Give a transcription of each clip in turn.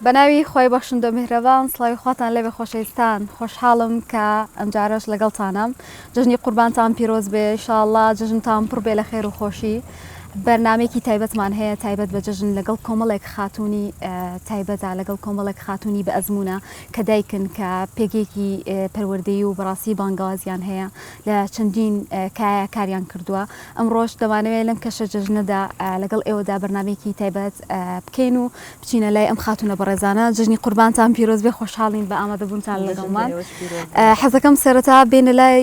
بەناوی خۆی بەخشندە میهرەبان سڵاوی خواتان لێبێ خۆشەویستان خۆشحاڵم کە ئەم جارەش لەگەڵتانم جژنی قوربانتان پیرۆز بێ ئینشاءالله جژنتان پڕ بێ لە خێر و خۆشی بەرنامێکی تایبەتمان هەیە تایبەت بە جژن لەگەڵ کۆمەڵێک خاتونی تایبەتە لەگەڵ کۆمەڵێک خاتونی بە ئەزمونە کە دایکن کە پێگێکی پەروەردەیی و بەڕاستی بانگوازیان هەیە لە چەندین کاریان کردووە ئەمڕۆژ دەمانەوێت لەم کەشە جژنەدا لەگەڵ ئێوەدا بەرنامێکی تایبەت بکەین و بچینە لای ئەم خاتونە بەڕێزانە جژنی قوربانتان پیرۆز بێ خۆشحاڵین بە ئامادەبوونتان لەگەڵمان حەزەکەم سەرەتا بێنە لای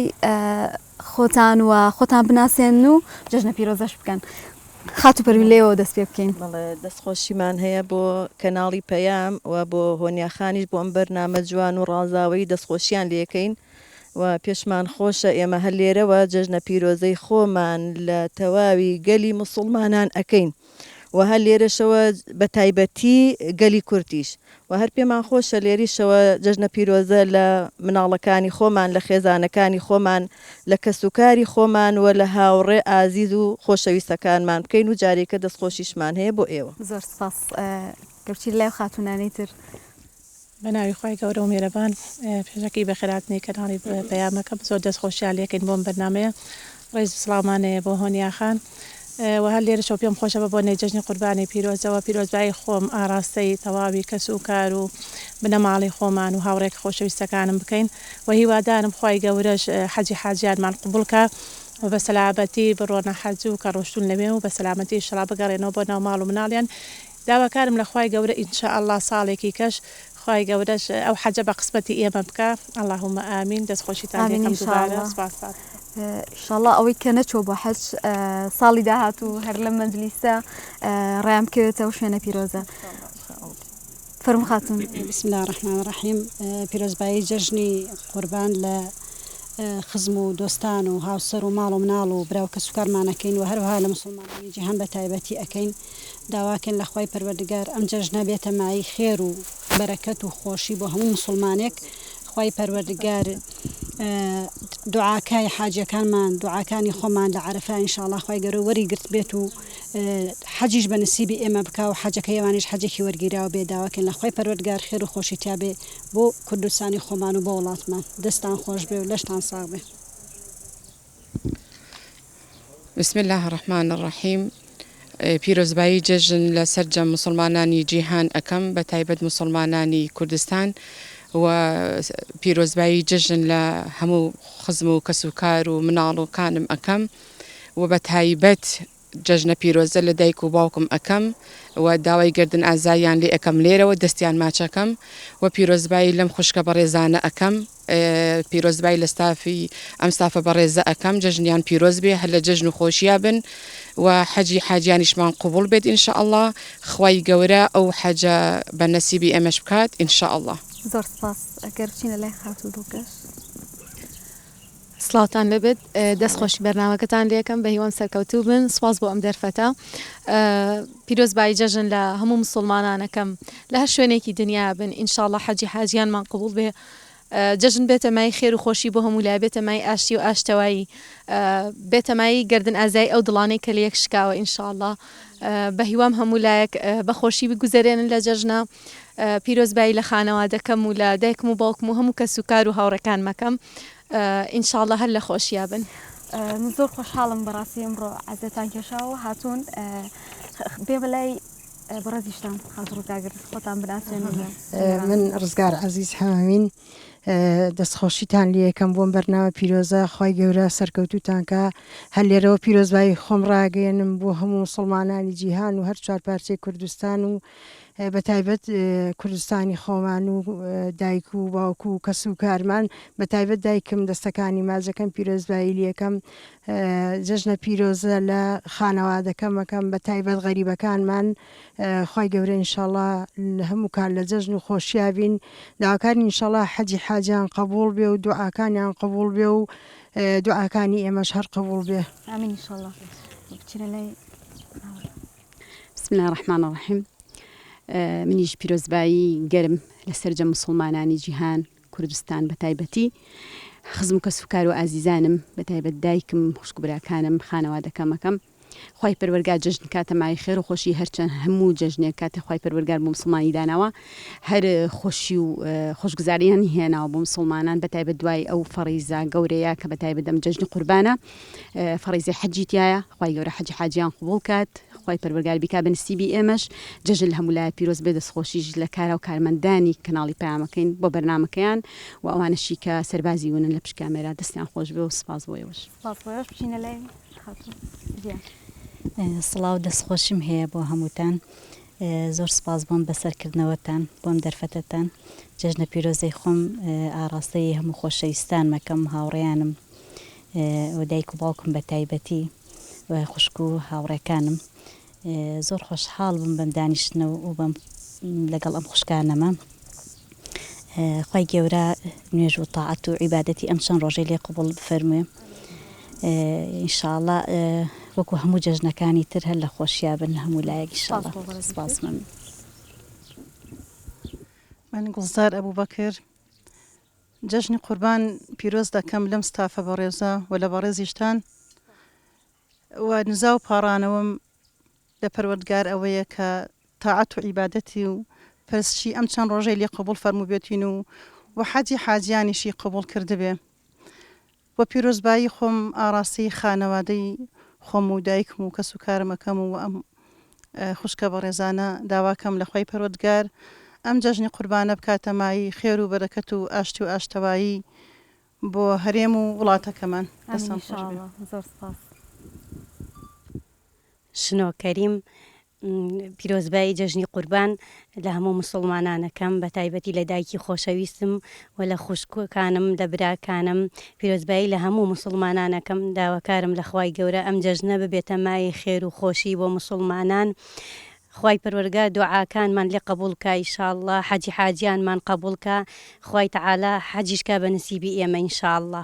خۆتان و خۆتان بناسێن و جژنە پیرۆزەش بکەن خاتو پەروی لێەوە دەست پێ بکەین دەستخۆشیمان هەیە بۆ کەناڵی پەیام و بۆ هۆنیاخانیش بۆ ئەم بەرنامە جوان و ڕازاوی دەستخۆشیان لێکەین و پێشمان خۆشە ئێمە هەر لێرەوە جژنە پیرۆزەی خۆمان لە تەواوی گەلی موسڵمانان ئەەکەین و هەر لێرەشەوە بە تایبەتی گەلی کورتیش و هەر پێمان خۆشە لێریشەوە جژنە پیرۆزە لە مناڵەکانی خۆمان لە خێزانەکانی خۆمان لە کەسوکاری خۆمان و لە هاوڕێ ئازیز و خۆشەویستەکانمان بکەین و جارێکە دەستخۆشیشمان هەیە بۆ ئێوە زۆر سپاس گەرچی لای خاتونانەی تر بەناوی خۆی گەورە و میێرەبان پێشەکەی بەخێراتنی کەناڵی پەیامەکەم زۆر دەستخۆشیان لێکەین بۆم بەرنامەیە ڕێز سڵامانەیە بۆ هۆنیاخان و هەر لێرەشەوە پێم خۆشە بە بۆ نێجژنی قوربانی پیرۆزەوە پیرۆزبایی خۆم ئاراستەی تەواوی کەس و کار و بنەماڵی خۆمان و هاوڕێک خۆشەویستەکانم بکەین و هیوادارم خی گەورەش حەجی حاجیانمان قوبولکە و بە سەلامەتی بڕۆنە حەج و کە ڕۆشتون لەوێ و بە سەلامەتی شڕا بگەڕێنەوە بۆ ناو ماڵ و مناڵیان داواکارم لە خی گەورە ئینشاءالله ساڵێکی کەش خی گەورەش ئەو حەجە بە قسمەتی ئێمە بکە اللهمە ئامین دەستخۆشیتان لێکەم دووبارە سپاس ئینشاءالله ئەوەی کە نەچۆ بۆ حەج ساڵی داهات و هەر لە مەجلیسە ڕێم کەوێتەوە شوێنە پیرۆزە فەرمو خاتون. بسم الله الرحمن الرحیم پیرۆزبایی جژنی قوربان لە خزم و دۆستان و هاوسەر و ماڵ و مناڵ و براو کە سوکارمانەکەین و هەروها لە مسلمانانی جیهان بە تایبەتی ئەەکەین داواکەن لە خوای پەروەردگار ئەم جەژنە بێتە مای خێر و بەرەکەت و خۆشی بۆ هەموو مسلمانێک خوای پەروەردگار دوعاکای حاجەکانمان دوعاکانی خۆمان لە عەرەفە ئینشاءالله خوای گەورە وەریگرت بێت و حەجیش بە نسیبی ئێمە بکا و حەجەکە ئێوانیش حەجێکی وەرگیراوە بێ داواکەن لە خوای پەروەردگار خێر و خۆشی تا بێ بۆ کوردستانی خۆمان و بۆ وڵاتمان دەستان خۆش بێ و لەشتان ساغ بێ. بسم الله الرحمن الرحیم پیرۆزبایی جژن لە سەرجەم مسلمانانی جیهان ئەەکەم بە تایبەت مسلمانانی کوردستان و پیرۆزبایی جژن لە هەموو خزم و کەسوکار و مناڵەکانم ئەەکەم و بە تایبەت جژنە پیرۆزە لە دایک و باوکم ئەەکەم و داوای گردن ئازایان لێ ئەەکەم لێرەوە دەستیان ماچەکەم و پیرۆزبایی لەم خوشکە بەڕێزانە ئەەکەم پیرۆزبایی لە ستافی ئەم ستافە بەڕێزە ئەەکەم جژنیان پیرۆز بێ هەر لە جژن و خۆشییا بن و حەجی حاجیانیشمان قوبول بێت ئینشاءالله خوای گەورە ئەو حەجە بە نەسیبی ئێمەش بکات ئینشاءالله. زۆر سپاس ئەگەر بچینە لای خاتو دووکەش سڵاتان لەبێت دەستخۆشی بەرنامەکەتان لێکم بە هیوان سەرکەوتوو بن سپاس بۆ ئەم دەرفەتە پیرۆزبایی جەژن لە هەموو مسلمانانەکەم لە هەر شوێنێکی دنیا بن ئینشاءالله حەجی حاجیانمان قوبول بێ جەژن بێتە مای خێر و خۆشی بۆ هەموو لای بێتە مای ئاشتی و ئاشتەوایی بێتە مای گردن ئازای ئەو دڵانەی کە لە یەک شکاوە ئینشاءالله بە هیوام هەموو لایەک بەخۆشی بگوزارێنن لە جەژنە پیرۆزبایی لە خانەوادەکەم و لە دایکم و باوکم و هەموو کەسوکار و هاوڕەکان مەکەم ئینشاءالله هەر لە خۆشییا بن. زۆر خۆشحاڵم بەڕاستی ئەمڕۆ عەزەتان کێشاوە هاتوون بێ بەلای بەڕێزیشتان خاتڕووکاگر خۆتان بناسێن. من ڕزگار عەزیز حەمامین دەستخۆشیتان لێ یەکەم بۆم بەرنامە پیرۆزە خی گەورە سەرکەوتوتانکە هەر لێرەوە پیرۆزبایی خۆم ڕاگەێنم بۆ هەموو مسلمانانی جیهان و هەر چوار پارچەی کوردستان و بە تایبەت کوردستانی خۆمان و دایک و باوکو و کەس و کارمان بە تایبەت دایکم دەستەکانی ماجەکەم پیرۆزبایی لەکەم جەژنە پیرۆزە لە خانەوادەکەمەکەم بە تایبەت غەریبەکانمان خی گەورە ئینشاءالله لە هەموو کار لە جەژن و خۆشیابین داواکاری ئینشاءالله حەجی حاجیان قبول بێ و دوعاکانیان قبول بێ و دوعاکانی ئێمەش هەر قبول بێ ئامین ئینشاءالله. بسم الله الرحمن الرحیم منیش پیرۆزبایی گەرم لە سەرجەم مسلمانانی جیهان کوردستان بە تایبەتی خزم و کەسوکار و ئازیزانم بە تایبەت دایکم خوشک و براکانم خانەوادەکەمەکەم خی پەروەرگار جژن کاتە مای خێر و خۆشی هەرچەند هەموو جژنێک کاتە خی پەروەرگار بۆ مسلمانی داناوە هەر خۆشی و خۆشگوزاریان هێناوە بۆ مسلمانان بەتایبەت دوای ئەو فەڕیزە گەورەیە کە بەتایبەت دەم جژنی قوربانە فەڕیزی حەجی تایە خی گەورە حەجی حاجیان قبول کات خی پەروەرگار بیکا بنسیبی ئێمەش جژن لە هەموو لای پیرۆز بێ دەستخۆشیش لە کارە و کارمەندانی کەناڵی پەیامەکەین بۆ بەرنمەکەیان و ئەوانەشی کە سەربازی ونن لە پشکامێرا دەستیان خۆش بێ و سپاس بۆیەوەش سڵاو دەستخۆشم هەیە بۆ هەمووتان زۆر سپاس بۆم بەسەرکردنەوەتان بۆم دەرفەتەتان جژنە پیرۆزەی خۆم ئاڕاستەی هەموو خۆشەویستان مەکەم هاوڕێیانم و دایک و باوکم بە تایبەتی خوشک و هاوڕێکانم زۆر خۆشحاڵ بم بەم دانیشتنەوە و بەم لەگەڵ ئەم خوشکانەمە خی گەورە نوێژ و تاعەت و عیبادەتی ئەم چەند ڕۆژەی لێ قبول بفەرموێ ئینشاءڵڵا وەکو هەموو جەژنەکانی تر هەر لە خۆشییا بن هەموو لایەکی ئینشاءڵڵا سپاس من گوڵزار ئەبوو بەکر جەژنی قوربان پیرۆز دەکەم لەم ستافە بەڕێزە و لە بەڕێزیشتان و نزا و پاڕانەوەم لە پەروەردگار ئەوەیە کە تاعەت و عیبادەتی و پەرستشی ئەم چەند ڕۆژەی لێ قبول فەرموو بێتین و حەجی حاجیانیشی قبول کردبێ و پیرۆزبایی خۆم ئاڕاستی خانەوادەی خۆم و دایکم و کەس و کارمەکەم و ئەم خوشکە بەڕێزانە داواکەم لە خۆی پەروەردگار ئەم جەژنی قوربانە بکاتە مای خێر و بەرەکەت و ئاشتی و ئاشتەوایی بۆ هەرێم و وڵاتەکەمان شنۆکەریم پیرۆزبایی جەژنی قوربان لە هەموو مسلمانانەکەم بە تایبەتی لە دایکی خۆشەویستم و لە خوشکەکانم لە براکانم پیرۆزبایی لە هەموو مسلمانانەکەم داواکارم لە خوای گەورە ئەم جەژنە ببێتە مای خێر و خۆشی بۆ مسلمانان خوای پەروەردگار دوعاکانمان لێ قبولکە ئینشاءڵڵا حەجی حاجیانمان قبولکە خوای تەعالا حەجیشکا بە نسیبی ئێمە ئینشاءڵڵا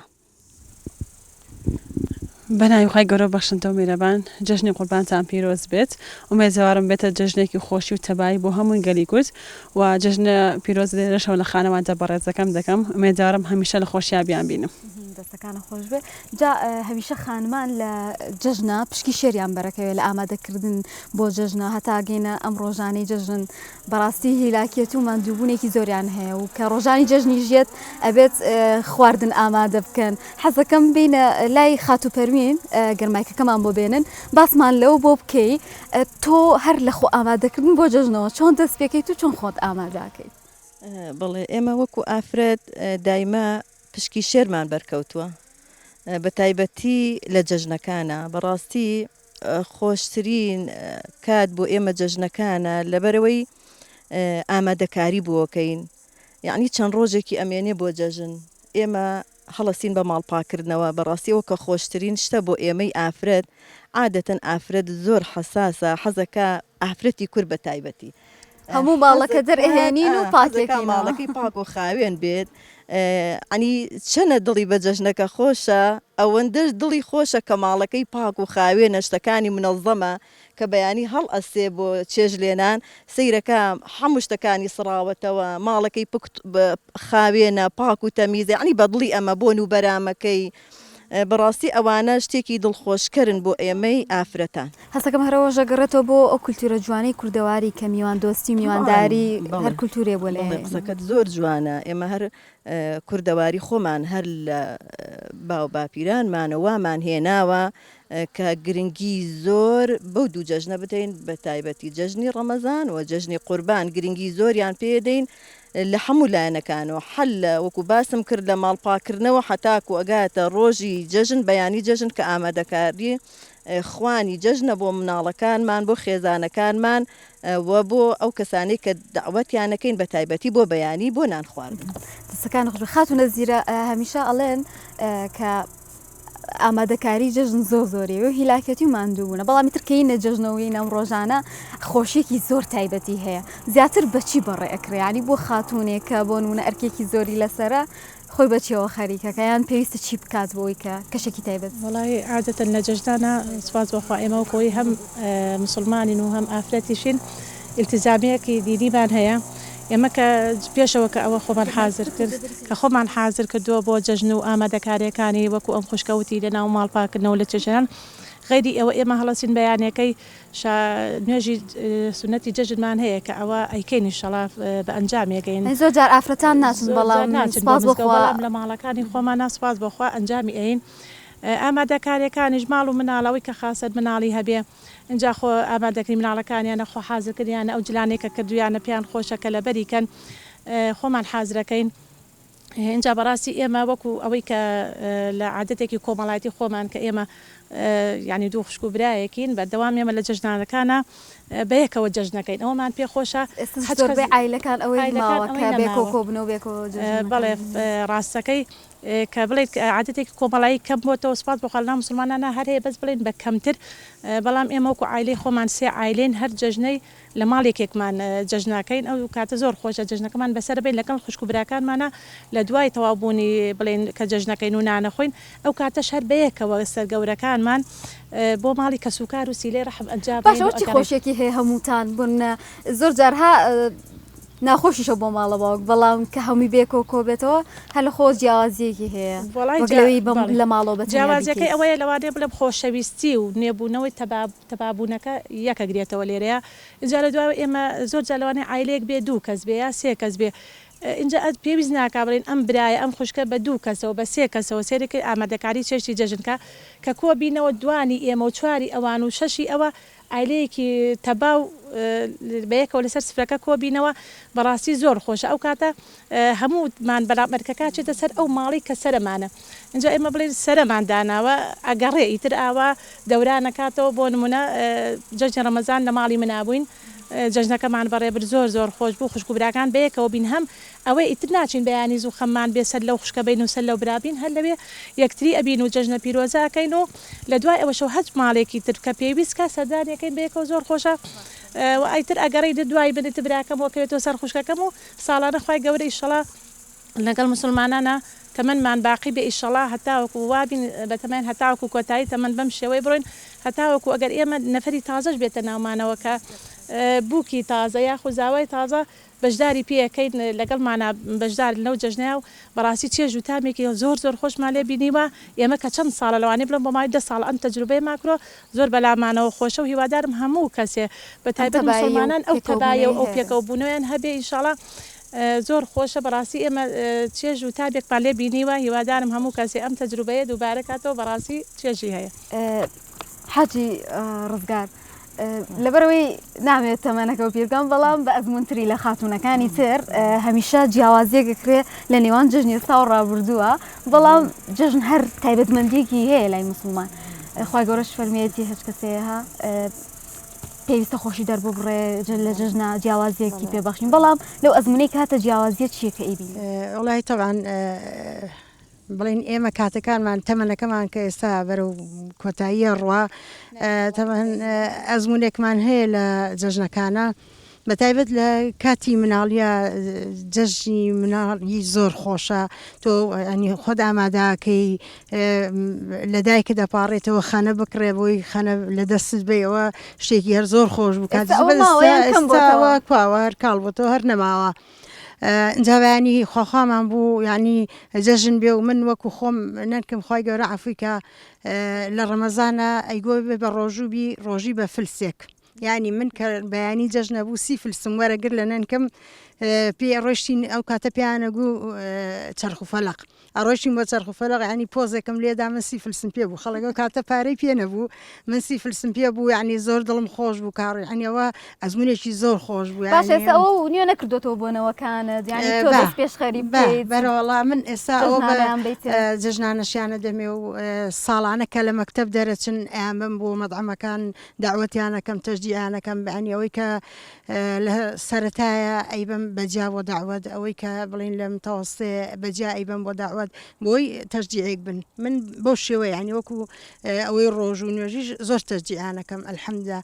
بەناوی خی گەورە بەخشنتەوە میرەبان جەژنی قوربانتان پیرۆز بێت ومێزەوارم بێتە جەژنێکی خۆشی و تەبایی بۆ هەمووی گەلی کورد و جەژنە پیرۆز لێرەشەوە لە خانەوانتە بەڕێزەکەم دەکەم مێدارم هەمیشە لە خۆشیابیان بینم دەستەکانە خۆش بێ جا هەمیشە خانمان لە جەژنە پشکی شێریان بەرەکەوێت لە ئامادەکردن بۆ جەژنە هەتاگەینە ئەم ڕۆژانی جەژن بەڕاستی هیلاکێت و ماندووبوونێکی زۆریان هەیە و کە ڕۆژانی جەژنی ژێت ئەبێت خواردن ئامادە بکەن حەزەکەم بینە لای خاتوپەروین گەرمایکەکەمان بۆ بێنن باسمان لەو بۆ بکەی تۆ هەر لە خۆ ئامادەکردن بۆ جەژنەوە چۆن دەست پێکەیت و چۆن خۆت ئامادەکەیت بڵێ ئێمە وەکو ئافرەت دایما پشکی شێرمان بەرکەوتووە بە تایبەتی لە جەژنەکانە بەڕاستی خۆشترین کات بۆ ئێمە جەژنەکانە لەبەرەوەی ئامادەکاری بووەکەین یعنی چەند ڕۆژێکی ئەمێنێ بۆ جەژن ئێمە هەڵەسین بە ماڵپاکردنەوە بەڕاستی ئەوە کە خۆشترین شتە بۆ ئێمەی ئافرەت عادەتەن ئافرەت زۆر حساسە حەزەکە ئافرەتی کورد بە تایبەتی هەموو ماڵەکە دەرئێنین و پاکەکەی ماڵەکەی پاک و خاوێن بێت ئەنی چەنە دڵی بە جەژنەکە خۆشە ئەوەندەش دڵی خۆشە کە ماڵەکەی پاک و خاوێنە شتەکانی منەظەمە کە بەیانی هەڵ ئەسێ بۆ چێژ لێنان سەیرەکە هەموو شتەکانی سراوەتەوە ماڵەکەی خاوێنە پاک و تەمیزە عنی بە دڵی ئەمە بۆن و بەرامەکەی بەڕاستی ئەوانە شتێکی دڵخۆشکردن بۆ ئێمەی ئافرەتان هەستەکەم هەرەوە ژەگەڕێتەوە بۆ ئەو کولتورە جوانی کوردەواری کە میوان دۆستی میوانداری هەر کولتورێ بۆ لێ قسەکەت زۆر جوانە ئێمە هەر کوردەواری خۆمان هەر لە باو باپیرانمانە وامان هێناوە کە گرنگی زۆر بەو دوو جەژنە بدەین بە تایبەتی جەژنی ڕەمەزان و جەژنی قوربان گرنگی زۆریان پێدەین لە هەموو لایەنەکانەوە حل وەکو باسم کرد لە ماڵپاکردنەوە حتاکو ئەگاتە ڕۆژی جەژن بەیانی جەژن کە ئامادەکاری خوانی جەژنە بۆ مناڵەکانمان بۆ خێزانەکانمان و بۆ ئەو کەسانەی کە داوەتیانەکەین بە تایبەتی بۆ بەیانی بۆ نان خواردن دەستەکان خۆش خاتونە زیرە هەمیشە ئەڵێن کە ئامادەکاری جەژن زۆری و هیلاکەتی و ماندووبوونە بەڵامی ترکەینە جەژنەوەی نەم ڕۆژانە خۆشیێکی زۆر تایبەتی هەیە زیاتر بەچی بەڕێئەکرێنی بۆ خاتونێکە بۆ نونە ئەرکێکی زۆری لەسرە خۆی بەچیەوە خەریکەکە یان پێویستە چی بکات بۆی کە کەشێکی تایبەت وڵی عادەتەن لە جەژدانە سوپاس بۆخوا ئێمە و کۆی هەم مسلمانین و هەم ئافرەتیشین التزامەیەکی دیدیمان هەیە ئێمە کە پێشەوە کە ئەوە خۆمان حازر کرد کە خۆمان حازر کردووە بۆ جەژن و ئامادەکاریەکانی وەکو ئەم خوشکەوتی لە ناو ماڵپاکردنەوە لە چێژان غیری ئەوە ئێمە هەڵەسین بەیانەکەی نوێژی سنەتی جەژنمان هەیە کە ئەوە ئەیکەین ئینشەڵا بە ئەنجامێگەین. زۆر جار ئافرەتان ناچن بەڵام سپاس بخوا لە ماڵەکانی خۆمان سپاس بخوا ئەنجامی ئەین. ئامادەکاریەکانیش ماڵ و مناڵەوەی کە خاسەر مناڵی هەبێ اینجا خۆ ئامادەکەی مناڵەکانیانە خۆ حازرکردیانە ئەو جلانێکە کردویانە پێیان خۆشەکە لە بەریکەن خۆمان حازرەکەین. اینجا بەڕاستی ئێمە وەکو ئەوەی کە لە عادەتێکی کۆمەڵایەتی خۆمان کە ئێمە ینی دوو خوشک و برایەکین بەردەوام ئێمە لە جەژنانەکانە بەیەکەوە جەژنەکەین ئەوەمان پێخۆشە عیلەکان ئەوەی بێکۆ بنەوە بێکۆ بەڵێ ڕاستەکەی کە بڵێت عادەتێک کۆمەڵایی کەم بۆتەوە سپاس بۆخەڵنا مسلمانانە هەر هەیە بەس بڵێن بە کەمتر بەڵام ئێمە وەکو عیلەی خۆمان سێ عیلێن هەر جەژنەی لە ماڵێکێکمان جەژناکەین ئەو کاتە زۆر خۆشە جەژنەکەمان بەسەر بین لەگەڵ خوشک و براکانمانە لە دوای تەوابوونی بڵێن کە جەژنەکەین و نانەخۆین ئەو کاتەش هەر بەیەکەوە سەرگەورەکانمان بۆ ماڵی کەسوکار و سیلەی ڕەحم ئەنجام باشەوە چی خۆشیێکی هەیە هەمووتان بوون زۆر جارها ناخۆشیشە بۆ ماڵە باوک بەڵام کە هەمی بێکۆ کۆ بێتەوە هەر لە خۆ جیاوازیەکی هەیە لە ماڵەوە بە جیاوازیەکەی ئەوەیە لەوانێ بڵێ خۆشەویستی و نێبوونەوەی تەبابوونەکە یەکە گرێتەوە لێرەیە اینجا لە دوای ئێمە زۆر جالوانێ عیلەیەک بێ دوو کەس بێ یا سێ کەس بێ اینجا پێویست ناکا بڵێن ئەم برایە ئەم خوشکە بە دوو کەسەوە بە سێ کەسەوە سێرەکەی ئامادەکاری چێشتی جەژنکە کە کۆ بینەوە دوانی ئێمە و چواری ئەوان و شەشی ئەوە عیلەیەکی تەباو بەیەکەوە لەسەر سفرەکە کۆبینەوە بەڕاستی زۆر خۆشە ئەو کاتە هەموومان بەرامبەرکەکە چێتە سەر ئەو ماڵی کە سەرمانە اینجا ئێمە بڵێن سەرمان داناوە ئەگەڕێ ئیتر ئاوا دەورانەکاتەوە بۆ نمونە جەژنی ڕەمەزان لە ماڵی منابووین جەژنەکەمان بەڕێبر زۆر زۆر خۆش بوو خوشک و براکان بەیەکەوە بین هەم ئەوەی ئیتر ناچین بەیانی زوو خەممان بێسەر لەو خوشکە بین و سەر لەو برابین هەر لەوێ یەکتری ئەبین و جەژنە پیرۆزاکەین و لە دوای ئەوەشەو هەچ ماڵێکی تر کە پێویست کە سەردانیەکەین بەیەکەوە زۆر خۆشە ئایتر ئەگەڕی دوای بنێت براکەم وەکەوێتەوە سەر خوشکەکەم و ساڵانە خوای گەورە ئیشەڵا لەگەڵ مسلمانانە تەمەنمان باقی بێ ئیشەڵا هەتاوەکو وابین بەتەمەن هەتاوەکو کۆتایی تەمەن بەم شێوەی بڕۆین هەتاوەکو ئەگەر ئێمە نەفەری تازەش بێتە ناومانەوە کە بووکی تازە یا خوزاوای تازە بەشداری پێەکەین لەگەڵمانە بەشدار لەو جەژنیا و بەڕاستی چێژ و تامێکی زۆر زۆر خۆشمان لێ بینیوە ئێمە کە چەند ساڵە لەوانێ بڵم بۆ مای 10 ساڵ ئەم تەجروبەی ماکرۆ زۆر بەلامانەوە خۆشە و هیوادارم هەموو کەسێ بە تایبەت مسلمانان ئەو تەبایە و ئەو پێکەوە بوونەوەیان هەبێ ئینشاڵا زۆر خۆشە بەڕاستی ئێمە چێژ و تابێکمان لێ بینیوە هیوادارم هەموو کەسێ ئەم تەجروبەیە دووبارە کاتەوە بەڕاستی چێژی هەیە. حاجی ڕزگار لەبەرەوەی نامێت تەمەنەکە پیرگەم بەڵام بە ئەزمونتری لە خاتونەکانی تر هەمیشە جیاوازیەکەکرێ لە نێوان جژنی ئێستا و ڕابردووە بەڵام جژن هەر تایبەتمەندیەکی هەیە لای مسلمان خی گەورەش فەرمیەتی هیچ کەسەیە پێویستە خۆشی دەربۆ بڕێ لە جژنە جیاوازیەکی پێبەخشین بەڵام لەو ئەزمونەی کاتە جیاوازیە چیە کە ئیبی وڵی تەوان بڵین ئێمە کاتەکانمان تەمەنەکەمان کە ئێستا بەرەو کۆتاییە ڕوا تەمەن ئەزمونێکمان هەیە لە جەژنەکانە بەتایبەت لە کاتی مناڵیە جەژنی مناڵی زۆر خۆشە تۆ ئەنی خۆت ئاماداکەی لە دایکە دەپاڕێتەوە خەنە بکرێ بۆی خەنە لە دەستت بێەوە شتێکی هەر زۆر خۆش بوو کاتەوە کواوە هەر کاڵ بۆ تۆ هەر نەماوە جاوانی خۆخوامان بوو ینی جەژن بێ و من وەکو خۆم نەنکەم خی گەورە ئەفریکا لە ڕەمەزانە ئەیگۆ بێ بە ڕۆژوبی ڕۆژی بە فلسێک ینی من کە بەیانی جەژنە بوو سی فلسم وەرەگر لە نەنکەم پێ ڕۆشتین ئەو کاتە پیانەگو چرخوفەلق ئەڕۆشتین بۆ چرخوفەلق ینی پۆزێکم لێدا من سی فلسم پێ بوو خەڵەکە کاتە پارەی پێ نەبوو من سی فلسم پێ بوو ینی زۆر دڵم خۆش بوو کاڕ ینیەوە ئەزمونێکی زۆر خۆش بوو ئەوە نیوە نەکردوەوە بۆنەوەکانت پێش خەری بەرەوەڵا من ئێستا جژنانەشیانە دەمێ و ساڵانەکە لە مەکتەب دەرەچن ئامم بۆ مەدعەمەکان داوەتیانەکەم تەشجیعانەکەم بەعنی ئەوەی کە لە سەرەتایە ئەیبم بەجیا بۆ داوەت ئەوەی کە بڵین لە متەوەستێ بەجیا ئەیبم بۆ داوەت بۆی تەشجیعێک بن من بۆ شێوە ینی وەکو ئەوەی ڕۆژ و نوێژیش زۆر تەشجیعانەکەم ئەلحەمدە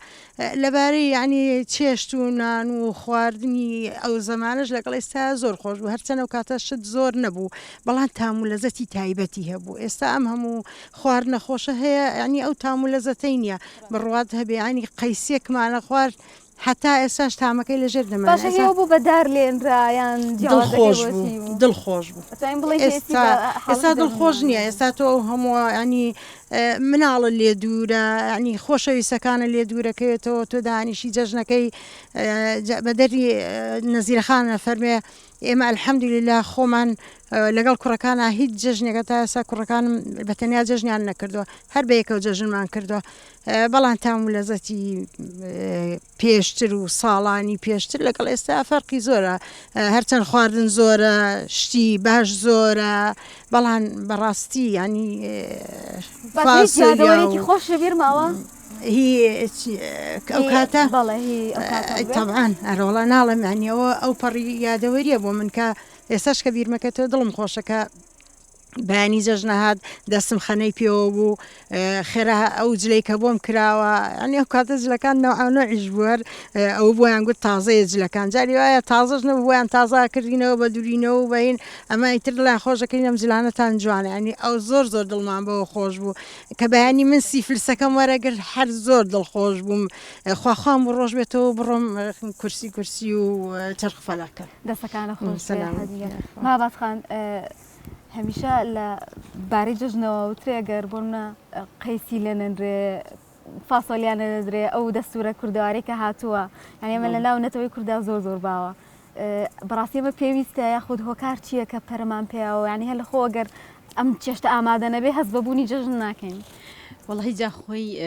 لەبارەی ینی چێشت و نان و خواردنی ئەو زەمانش لەگەڵ ئێستا زۆر خۆش بوو هەرچەنە و کاتە شت زۆر نەبوو بەڵام تام و لەزەتی تایبەتی هەبوو ئێستا ئەم هەموو خواردنە خۆشە هەیە ینی ئەو تام و لەزەتەی نییە بڕوات هەبێ ینی قەیسێکمانە خوارد حتا ئێساش تامەکەی لەژێر باشەوە بوو بەدار لێنرایان دڵخۆش بوو ئێستا دڵخۆش نییە ئێستا تۆ هەموو ینی مناڵە لێ دوورە ینی خۆشەویستەکانە لێ دوورەکەوێتەوە تۆ دانیشی جەژنەکەی بە دەری نەزیرەخانە فەرمێ ئێمە ئەلحەمدولیلا خۆمان لەگەڵ کوڕەکانە هیچ جەژنێکە تا ئێستا کوڕەکانم بەتەنیا جەژنیان نەکردووە هەر بە یەکەوە جەژنمان کردووە بەڵام تام و لەزەتی پێشتر و ساڵانی پێشتر لەگەڵ ئێستا فەرقی زۆرە هەرچەند خواردن زۆرە شتی باش زۆرە بەڵام بەڕاستی ینی فاسۆلیاوەرێکی خۆش بیر ماوە هی ئەو کاتە تەبعاان ئەرۆڵە ناڵم ینیەوە ئەو پەڕی یادەوەریە بۆ من کە ئێستاش کە بیرمەکەتەوە دڵم خۆشەکە بەانی جەژنەهات دەستم خەنەی پێوە بوو خێرا ئەو جلەی کە بۆم کراوە ئەنی ئەو کاتە جلەکان نەوعانەعیش بووەر ئەو بۆیان گوت تازەیە جلەکان جاری وایە تازەش نەبوو بۆیان تازا کردینەوە بە دوورینەوە و بەین ئەمە ئیتر لای خۆشەکەی ئەم جلانەتان جوانە ینی ئەو زۆر دڵمان بەوە خۆش بوو کە بەیانی من سیفلسەکەم وەرەگرت هەر زۆر دڵخۆش بووم خواخوام و ڕۆژ بێتەوە بڕۆم کورسی و چرخفەلاکە دەستەکانە خۆش ماباتخان هەمیشە لە باری جژنەوە وترێگەر بۆمە قەیسی لێ نەنرێ فاسۆلیان نەدرێ ئەو دەستورە کوردەواری کە هاتووە یعنی ئەمە لە ناو نەتەوەی کووردا زۆر باوە بەڕاستی ئەمە پێویستە یاخود هۆکار چییە کە پەرمان پێیەوە ینی هەر لە خۆ ئەگەر ئەم چێشتە ئامادە نەبێ هەست بەبوونی جژن ناکەین والله جا خۆی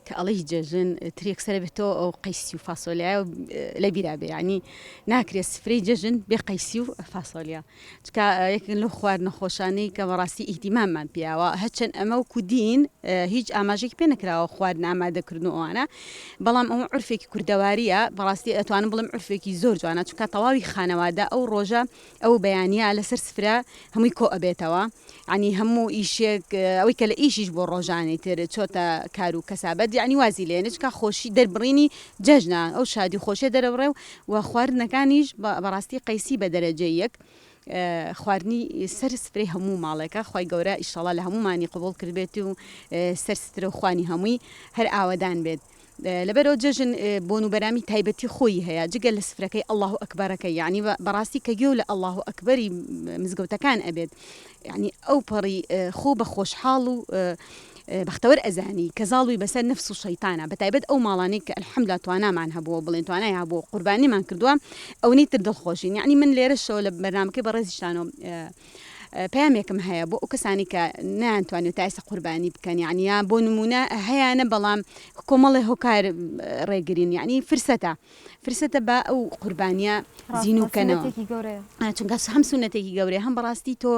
کە ئەڵەی جەژن ترێک سەر بێتەوە ئەو قەیسی و فاسۆلیای لە بیرابێ ینی ناکرێت سفرەی جەژن بێ قەیسی و فاسۆلیا چکە یەکن لەو خوارد نەخۆشانەی کە بەڕاستی ئیهتیماممان پیاوە هەرچەند ئەمە و کودین هیچ ئاماژێکی پێ نەکراوە خوارد ئامادەکردن ئەوانە بەڵام ئەو عورفێکی کوردەواریە بەڕاستی ئەتوانم بڵم عورفێکی زۆر جوانە چکە تەواوی خانەوادە ئەو ڕۆژە ئەو بەیانە لەسەر سفرە هەمووی کۆ ئەبێتەوە ینی هەموو ئیشێک ئەوەی کە لە ئیشیش بۆ ڕۆژانی تر چۆتە کار و کەسابەت یعنی وازی لێنە چکە خۆشی دەربڕینی جەژنە ئەو شادی خۆشیە دەرەبڕێ و خواردنەکانیش بەڕاستی قەیسی بە دەرەجە یەک خواردنی سەر سفرەی هەموو ماڵێکە خی گەورە ئیشەڵا لە هەمومانی قبول کردبێتی و سەر سترە و خوانی هەمووی هەر ئاوەدان بێت لەبەرەوە جەژن بۆنوبەرامی تایبەتی خۆی هەیە جگە لە سفرەکەی ئەلله ئەکبەرەکەی یعنی بەڕاستی کە گوێ لە ئەلله ئەکبەری مزگەوتەکان ئەبێت یعنی ئەو پەڕی خۆ بە خۆشحاڵ و بەختەوەر ئەزانی کە زاڵوی بەسەر نفس و شەیتانە بەتایبەت ئەو ماڵانەی کە الحەمدلا توانامان هەبووە بڵێن توانای هەبوو قوربانیمان کردووە ئەوەی تر دڵخۆشین یعنی من لێرەشەوە لە بەرنامەکەی بەڕێزیشتانەوە پامێکم هەیە بۆ ئەو کەسانی کە نانتوانێت تا ئێستا قوربانی بکەن یعنی بۆ نمونە هەیەە بەڵام کۆمەڵی هۆکار ڕێگرین یعنی فرسەتە بە ئەو قوربانیە زیینوکەنەوە چونکە هەم سونەتێکی گەورەیە هەم بەڕاستی تۆ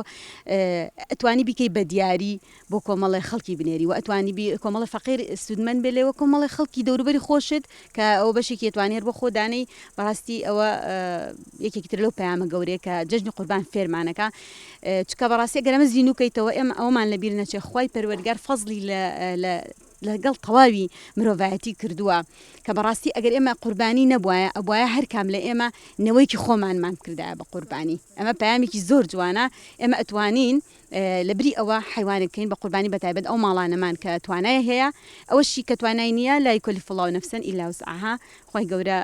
ئەتوانی بیکەی بە دیاری بۆ کۆمەڵی خەڵکی بنێری و ئەتوانی کۆمەڵی فەقیر سودمەند بێ لێەوە کۆمەڵی خەڵکی دەوروبەری خۆشت کە ئەو بەشێکی ئەتوانێت بۆ خۆدانەی بەڕاستی ئەوە یەکێکتر لەو پەیامە گەورەیە کە جەژنی قوربان فێرمانەکە چکە بەڕاستی گەرەمە زیینوکەیتەوە ئێمە ئەومان لەبیر نەچێ خوای پەروەردگار فەزلی لەگەڵ تەواوی مرۆڤایەتی کردووە کە بەڕاستی ئەگەر ئێمە قوربانی نەبووایە ئەبواە هەر کام لە ئێمە نەوەیکی خۆمانمان کردایە بە قوربانی ئەمە پەیامێکی زۆر جوانە ئێمە ئەتوانین لەبری ئەوە حیوانەکەین بە قوربانی بەتایبەت ئەو ماڵانەمان کە توانایە هەیە ئەوەشی کە توانای نییە لا یکلف الله نفسا الا وسعها خی گەورە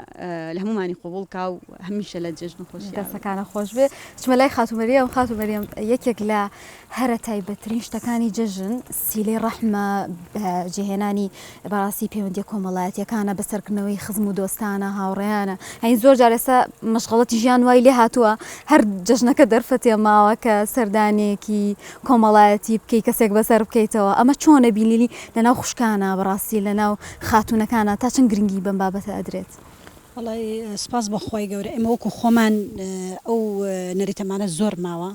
لە هەمومانی قبولکە و هەمیشە لە جەژن خۆشی دەستەکانە خۆش بێ چمە لای خاتومەریە و خاتومەریەم یەکێک لە هەرە تایبەترین شتەکانی جەژن سیلەی ڕەحمە جێهێنانی بەڕاستی پەیوەندی کۆمەڵایەتیەکانە بەسەرکردنەوەی خزم و دۆستانە هاوڕێیانە هەین زۆر جار ئێستا مەشغەڵەتی ژیان وای لێ هاتووە هەر جەژنەکە دەرفەتێ ماوە کە سەردانێکی کۆمەڵایەتی بکەی کەسێک بەسەر بکەیتەوە ئەمە چۆنە بینیلی لەناو خوشکانە بەڕاستی لەناو خاتونەکانە تا چەند گرنگی بەم بابەتە ئەدرێت وڵی سپاس بەخوای گەورە ئێمە وەکو خۆمان ئەو نەریتەمانە زۆر ماوە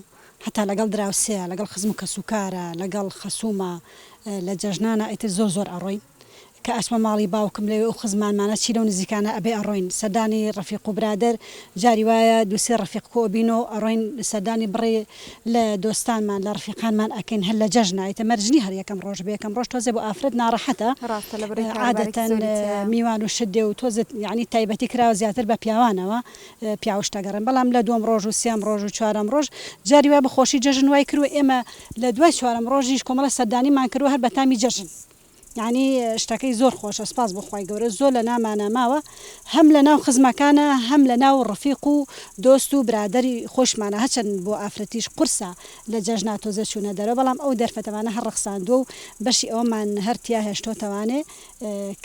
حتا لەگەڵ دراوسەیە لەگەڵ خزم و کەسوکارە لەگەڵ خەسوومە لە جەژنانە ئیتر زۆر ئەڕۆین کە ئەسمە ماڵی باوکم لێ ئەو خزمانمانە چی لەو نزیکانە ئەبێ ئەڕۆین سەردانی ڕەفیق و برادر جاری وایە دووسێ ڕەفیق کۆبینەوە ئەڕۆین سەردانی بڕێ لە دۆستانمان لە ڕفیقانمان ئەکەین هەر لە جەژنایتە مەرجنی هەر یەکەم ڕۆژ بێ یەکەم ڕۆژ تۆزێ بۆ ئافرەت ناڕەحەتە عادەتەن میوان و شدێ و تۆزت یعنی تایبەتی کراوە زیاتر بە پیاوانەوە پیاوشتەگەڕن بەڵام لە دووەم ڕۆژ و سێم ڕۆژ و چوارەم ڕۆژ جاری وای بەخۆشی جەژن وای کردو ئێمە لە دوای چوارەم ڕۆژیش کۆمەڵە سەردانیمان کردو هەر بە تامی جەژن یعنی شتەکەی زۆر خۆشە سپاس بخوای گەورە زۆر لە نامانە ماوە هەم لە ناو خزمەکانە هەم لە ناو ڕفیق و دۆست و برادری خۆشمانە هەچەند بۆ ئافرەتیش قورسە لە جەژنا تۆزە چوونە دەرەوە بەڵام ئەو دەرفەتەوانە هەر ڕخساندووە و بەشی ئەومان هەرتیا هێشتۆتەوانێ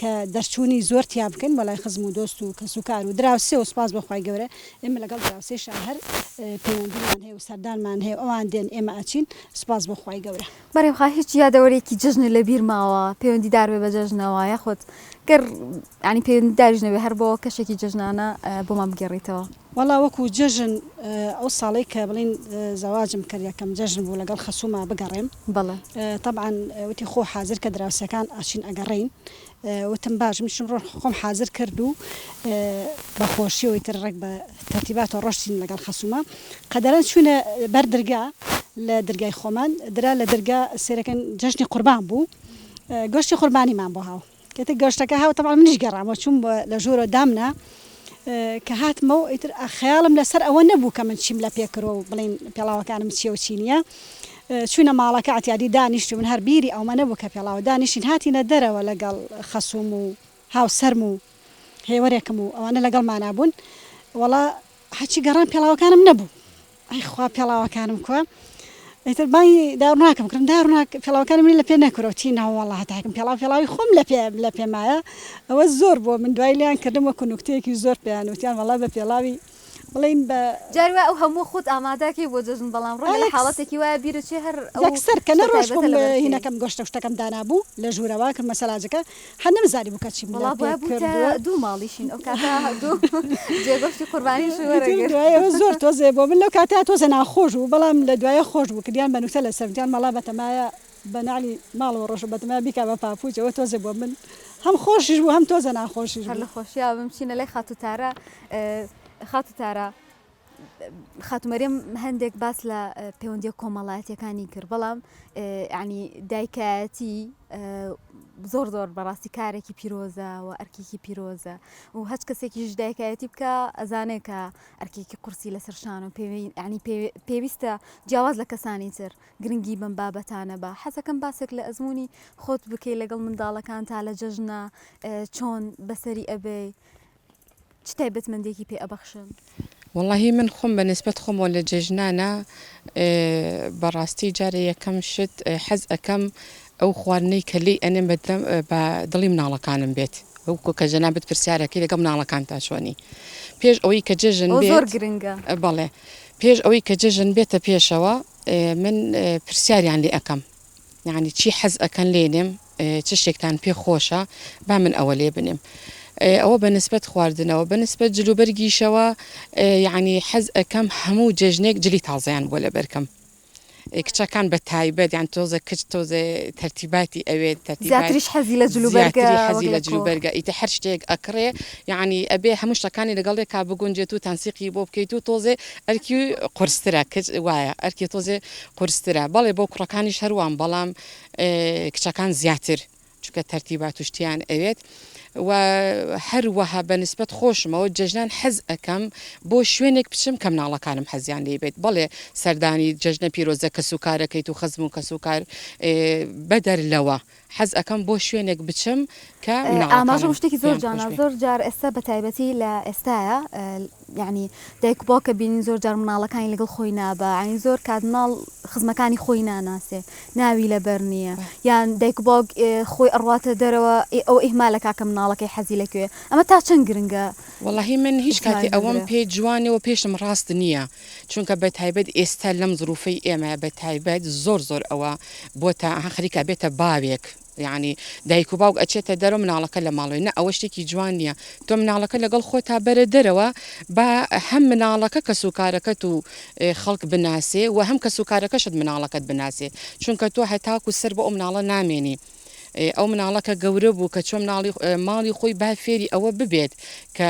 کە دەرچوونی زۆر تیا بکەین بەلای خزم و دۆست و کەسوکار و دراوسێ و سپاس بخوای گەورە ئێمە لەگەڵ دراوسێشە هەر پەیوەندیمان هەیە و سەردانمان هەیە ئەوان دێن ئێمە ئەچین سپاس بخوای گەورە بەڕێوخوا هیچ یادەوەرێکی جژن لە بیر ماوە پەیوەندیدار بێ بە جەژنەوە یاخۆت گەر ینی پەیوەندیداریش نەبێ هەر بۆ کەشێکی جژنانە بۆمان بگەڕیتەوە وەڵا وەکو جەژن ئەو ساڵی کە بڵین زەواجم کرد یەکەم جەژن بوو لەگەڵ خەسووما بگەڕێم بەڵێ طبعا وتی خۆ حاضر کە دراوسەکان ئاچین ئەگەڕین وتم باش میشم ڕۆ خۆم حاضر کرد و بەخۆشیەوەی تر ڕێک بە تەرتیباتەوە ڕۆشتین لەگەڵ خەسووما قەدەرەن چوونە بەر دەرگا لە دەرگای خۆمان درا لە دەرگا سێرەکەن جەژنی قوربان بوو گۆشتی قوربانیمان بۆ هاو کەتە گەشتەکە هاو طبعا منیش گەڕامەوە چوون لە ژوورە دامنا کە هاتمەوە ئیتر خەیاڵم لەسەر ئەوە نەبوو کە من چیم لە پێکردەوە و بڵین پێڵاوەکانم چیە و چینیە چوونە ماڵەکە ئەتیادی دانیشت من هەر بیری ئەومە نەبوو کە پێڵاوە دانیشین هاتینە دەرەوە لەگەڵ خەسووم و هاوسەرم و هێوەرێکم و ئەوانە لەگەڵ مانابوون وەڵا هەچی گەڕان پێڵاوەکانم نەبوو ئەی خوا پێڵاوەکانم کووە ئیتر بای داڕناکەم کردم داڕناک پێڵاوەکانم منی لە پێ نەکرۆتی ناوەڵا هەتاکەم پێڵاوی خۆم لە پێمایە ئەوە زۆر بۆ من دوای لیان کردم وەکو نوکتەیەکی زۆر پێیان وتیان وەڵا بە پێڵاوی بڵین بە جاروە ئەو هەموو خۆت ئامادەکەی بۆ جەژن بەڵام ڕۆ لە حاڵەتێکی وایە بیرچێ هەر یەکسەر کە نەڕۆژ بووم هینەکەم گۆشتە شتەکەم دانابوو لە ژوورەوە کرد مەسەلاجەکە هەر نەمزانی بوو کەچیم دوو ماڵیشین ئەو کاتە دوو جێگۆشتی قوربانی زۆر تۆزێ بۆ من لەو کاتا تۆزە ناخۆش بوو بەڵام لە دوایە خۆش بوو کردیان بەنووسە لە سەردیان مەڵا بەتەمایە بەناڵی ماڵەوە ڕۆژە بەتەمای بیکا بە پاپوچەوە تۆزێ بۆ من هەم خۆشیش بوو هەم تۆزە ناخۆشیش هەر لە خۆشییا بمچینە لای خاتوتارە خاتومەریم هەندێک باس لە پەیوەندی کۆمەڵایەتیەکانی کرد بەڵام ینی دایکایەتی زۆر بەڕاستی کارێکی پیرۆزە و ئەرکێکی پیرۆزە و هەچ کەسێکیش دایکایەتی بکە ئەزانێت کە ئەرکێکی قورسی لەسەر شان و ینی پێویستە جیاواز لە کەسانی تر گرنگی بم بابەتانە بە حەزەکەم باسێک لە ئەزمموی خۆت بکەی لەگەڵ منداڵەکان تا لە جەژنە چۆن بەسەری ئەبێ چ تایبەتمەندێکی پێ ئەبەخشن والله من خۆم بە نسبەت خۆمەوە لە جێژنانە بەڕاستی جارە یەکەم شت حەز ئەەکەم ئەو خواردنەی کە لی ئەنێم بە دڵی مناڵەکانم بێت وەکو کە جەنابەت پرسیارەکەی لەگەڵ مناڵەکان تاشوانی پێش ئەوەی کە جێژن بێت زۆر گرنگە بەڵێ پێش ئەوەی کە جێژن بێتە پێشەوە من پرسیاریان لێ ئەەکەم یعنی چی حەز ئەەکەن لێنێم چ شتێکتان پێ خۆشە با من ئەوە لێ بنێم ئەوە بەنسبەت خواردنەوە بەنسبەت جلوبەرگیشەوە یعنی حەز ئەەکەم هەموو جێژنێک جلی تازەیان بۆ لە بەرکەم کچەکان بە تایبەت یان تۆزە کچ تۆزە تەرتیباتی ئەوێت زیاتریش حەزی لە جلوبەرگە ئیتە هەر شتێک ئەکڕێ یعنی ئەبێ هەموو شتەکانی لەگەڵێ کا بگونجێت و تەنسیقی بۆ بکەیت و تۆزێ ئەرکی قورسترە کچ وایە ئەرکی تۆزێ قورسترە بەڵێ بۆ کوڕەکانیش هەروان بەڵام کچەکان زیاتر چونکە تەرتیبات و شتیان ئەوێت و هەروەها بەنسبەت خۆشمەوە جەژنان حەز ئەەکەم بۆ شوێنێک بچم کە مناڵەکانم حەزیان لێ بێت بەڵێ سەردانی جەژنە پیرۆزە کەسوکارەکەیت و خەزم و کەسوکار بەدەر لەوە حەز ئەەکەم بۆ شوێنێک بچم کە ئاماژە شتێکی زۆر جانا زۆر جار ئێستا بە تایبەتی لە ئێستاە یعنی دایک بۆ کە بینین زۆر جار مناڵەکانی لەگەڵ خۆی نابە ئەنی زۆر کاتناڵ خزمەکانی خۆی ناناسێ ناوی لەبەر نییە یان دایک بۆ خۆی ئەڕاتە دەرەوە ئەو ئیهمالەکە کە مناڵەکەی حەزی لەکوێ ئەمە تا چەند گرنگە وەڵاهی من هیچ کاتی ئەوەم پێ جوانەوە پێشم ڕاست نییە چونکە بە تایبەت ئێستا لەم زروفەی ئێمە بە تایبەت زۆر ئەوە بۆ تا خەریکە بێتە باوێک یعنی دایک و باوک ئەچێتە دەرەوە مناڵەکە لە ماڵەوەی نە ئەوە شتێکی جوان نییە تۆ مناڵەکە لەگەڵ خۆ تا بەرە دەرەوە بە هەم مناڵەکە کە سوکارەکەت و خەڵک بناسێ و هەم کە سوکارەکەشت مناڵەکەت بناسێ چونکە تۆ هەتاکو سەر بە ئەو مناڵە نامێنی ئەو مناڵەکە گەورە بوو کە چۆن ماڵی خۆی با فێری ئەوە ببێت کە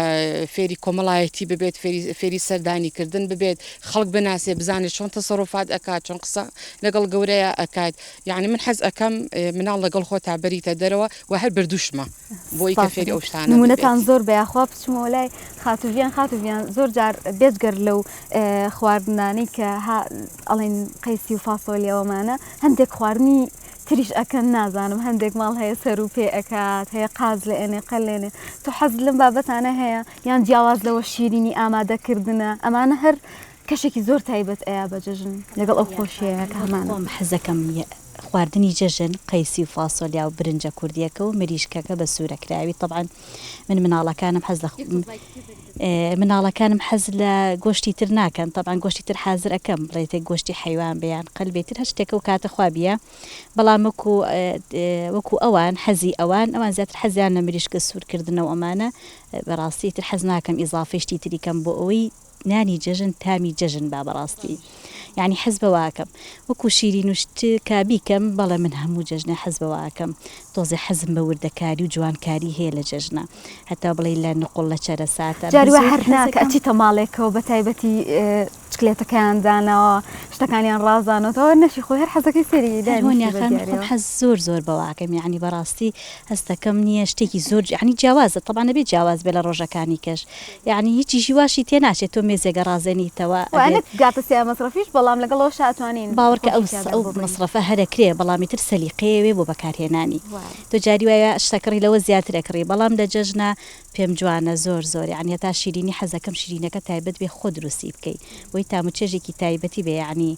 فێری کۆمەڵایەتی ببێت فێری سەردانیکردن ببێت خەڵک بناسێ بزانێت چۆن تەسەڕۆفات ئەکات چۆن قسە لەگەڵ گەورەیە ئەکات یعنی من حەز ئەەکەم مناڵ لەگەڵ خۆ تا بەریتە دەرەوە و هەر بردوشمە بۆی کە فێری ئەو شتانە نمونەتان زۆر بەیاخوا بچمەوە لای خاتوڤیان زۆر جار بێجگەر لەو خواردنانی کە ئەڵێن قەیسی و فاسۆلیەوەمانە هەندێک خواردنی تریش ئەکەن نازانم هەندێک ماڵ هەیە سەر و پێ ئەکات هەیە قاز لە ئێنێ قەلێنێ تو حەز لەم بابەتانە هەیە یان جیاواز لەوە شیرینی ئامادەکردنە ئەمانە هەر کەشێکی زۆر تایبەت ئەیە بە جەژن لەگەڵ ئەو خۆشیەیە کە هەمانە حەزەکەم خواردنی جەژن قەیسی و فاسۆلیا و برنجە کوردیەکە و مریشکەکە بە سوورەکراوی طبعاً مناڵەکانم مناڵەکانم حەز لە گۆشتی تر ناکەن طبعاً گۆشتی تر حازر ئەەکەم بڵێتێک گۆشتی حیوان بەیان قەلبێتر هەر شتێکە و کاتە خوابیە بەڵام وەکو ئەوان حەزی ئەوان زیاتر حەزیان لە مریشکە سوورکردنەوە ئەمانە بەڕاستی تر حەز ناکەم ئیزافشتی تریکەم بۆ ئەوەی نانی جەژن تامی جەژن با بەڕاستی یعنی حەز بەواکەم وەکو شیرین وشت کابیکەم بەڵێ من هەموو جەژنە حەز بەواکەم تۆزێ حەزم بە وردەکاری و جوانکاری هەیە لە جەژنە هەتا بڵێ لە نقڵ لە چەرەساتە جاروە هەر ناکە ئەچیتە ماڵێکەوە بە تایبەتی چکلێتەکەیان دانەوە شتەکانیان ڕازانەوە نەشی خۆی هەر حەزەکەی سێری دانیخۆم حەز زۆر بەواکەم یعنی بەڕاستی هەستەکەم نییە شتێکی زۆر ینی جیاوازە طبعا نەبێت جیاواز بێ لە ڕۆژەکانی کەش یعنی هیچی ژیواشی تێ ناچێت تۆ مێزێگە ڕازێنیتەوە گاتە سیا مەصرفیش بەڵام لەگەڵەوە شاتوانین باوەڕکە ئەو مەصرفە هەرەکرێ بەڵامی تر سەلیقەیەوێ بۆ بەکارهێنانی تۆ جاری وایە شتەکڕی لەوە زیاترەکڕی بەڵام لە جەژنە پێم جوانە زۆر یعنی هەتا شیرینی حەزەکەم شیرینەکە تایبەت بێ خۆ دروستی بکەیت وی تاموچێژێکی تایبەتی بێ یعنی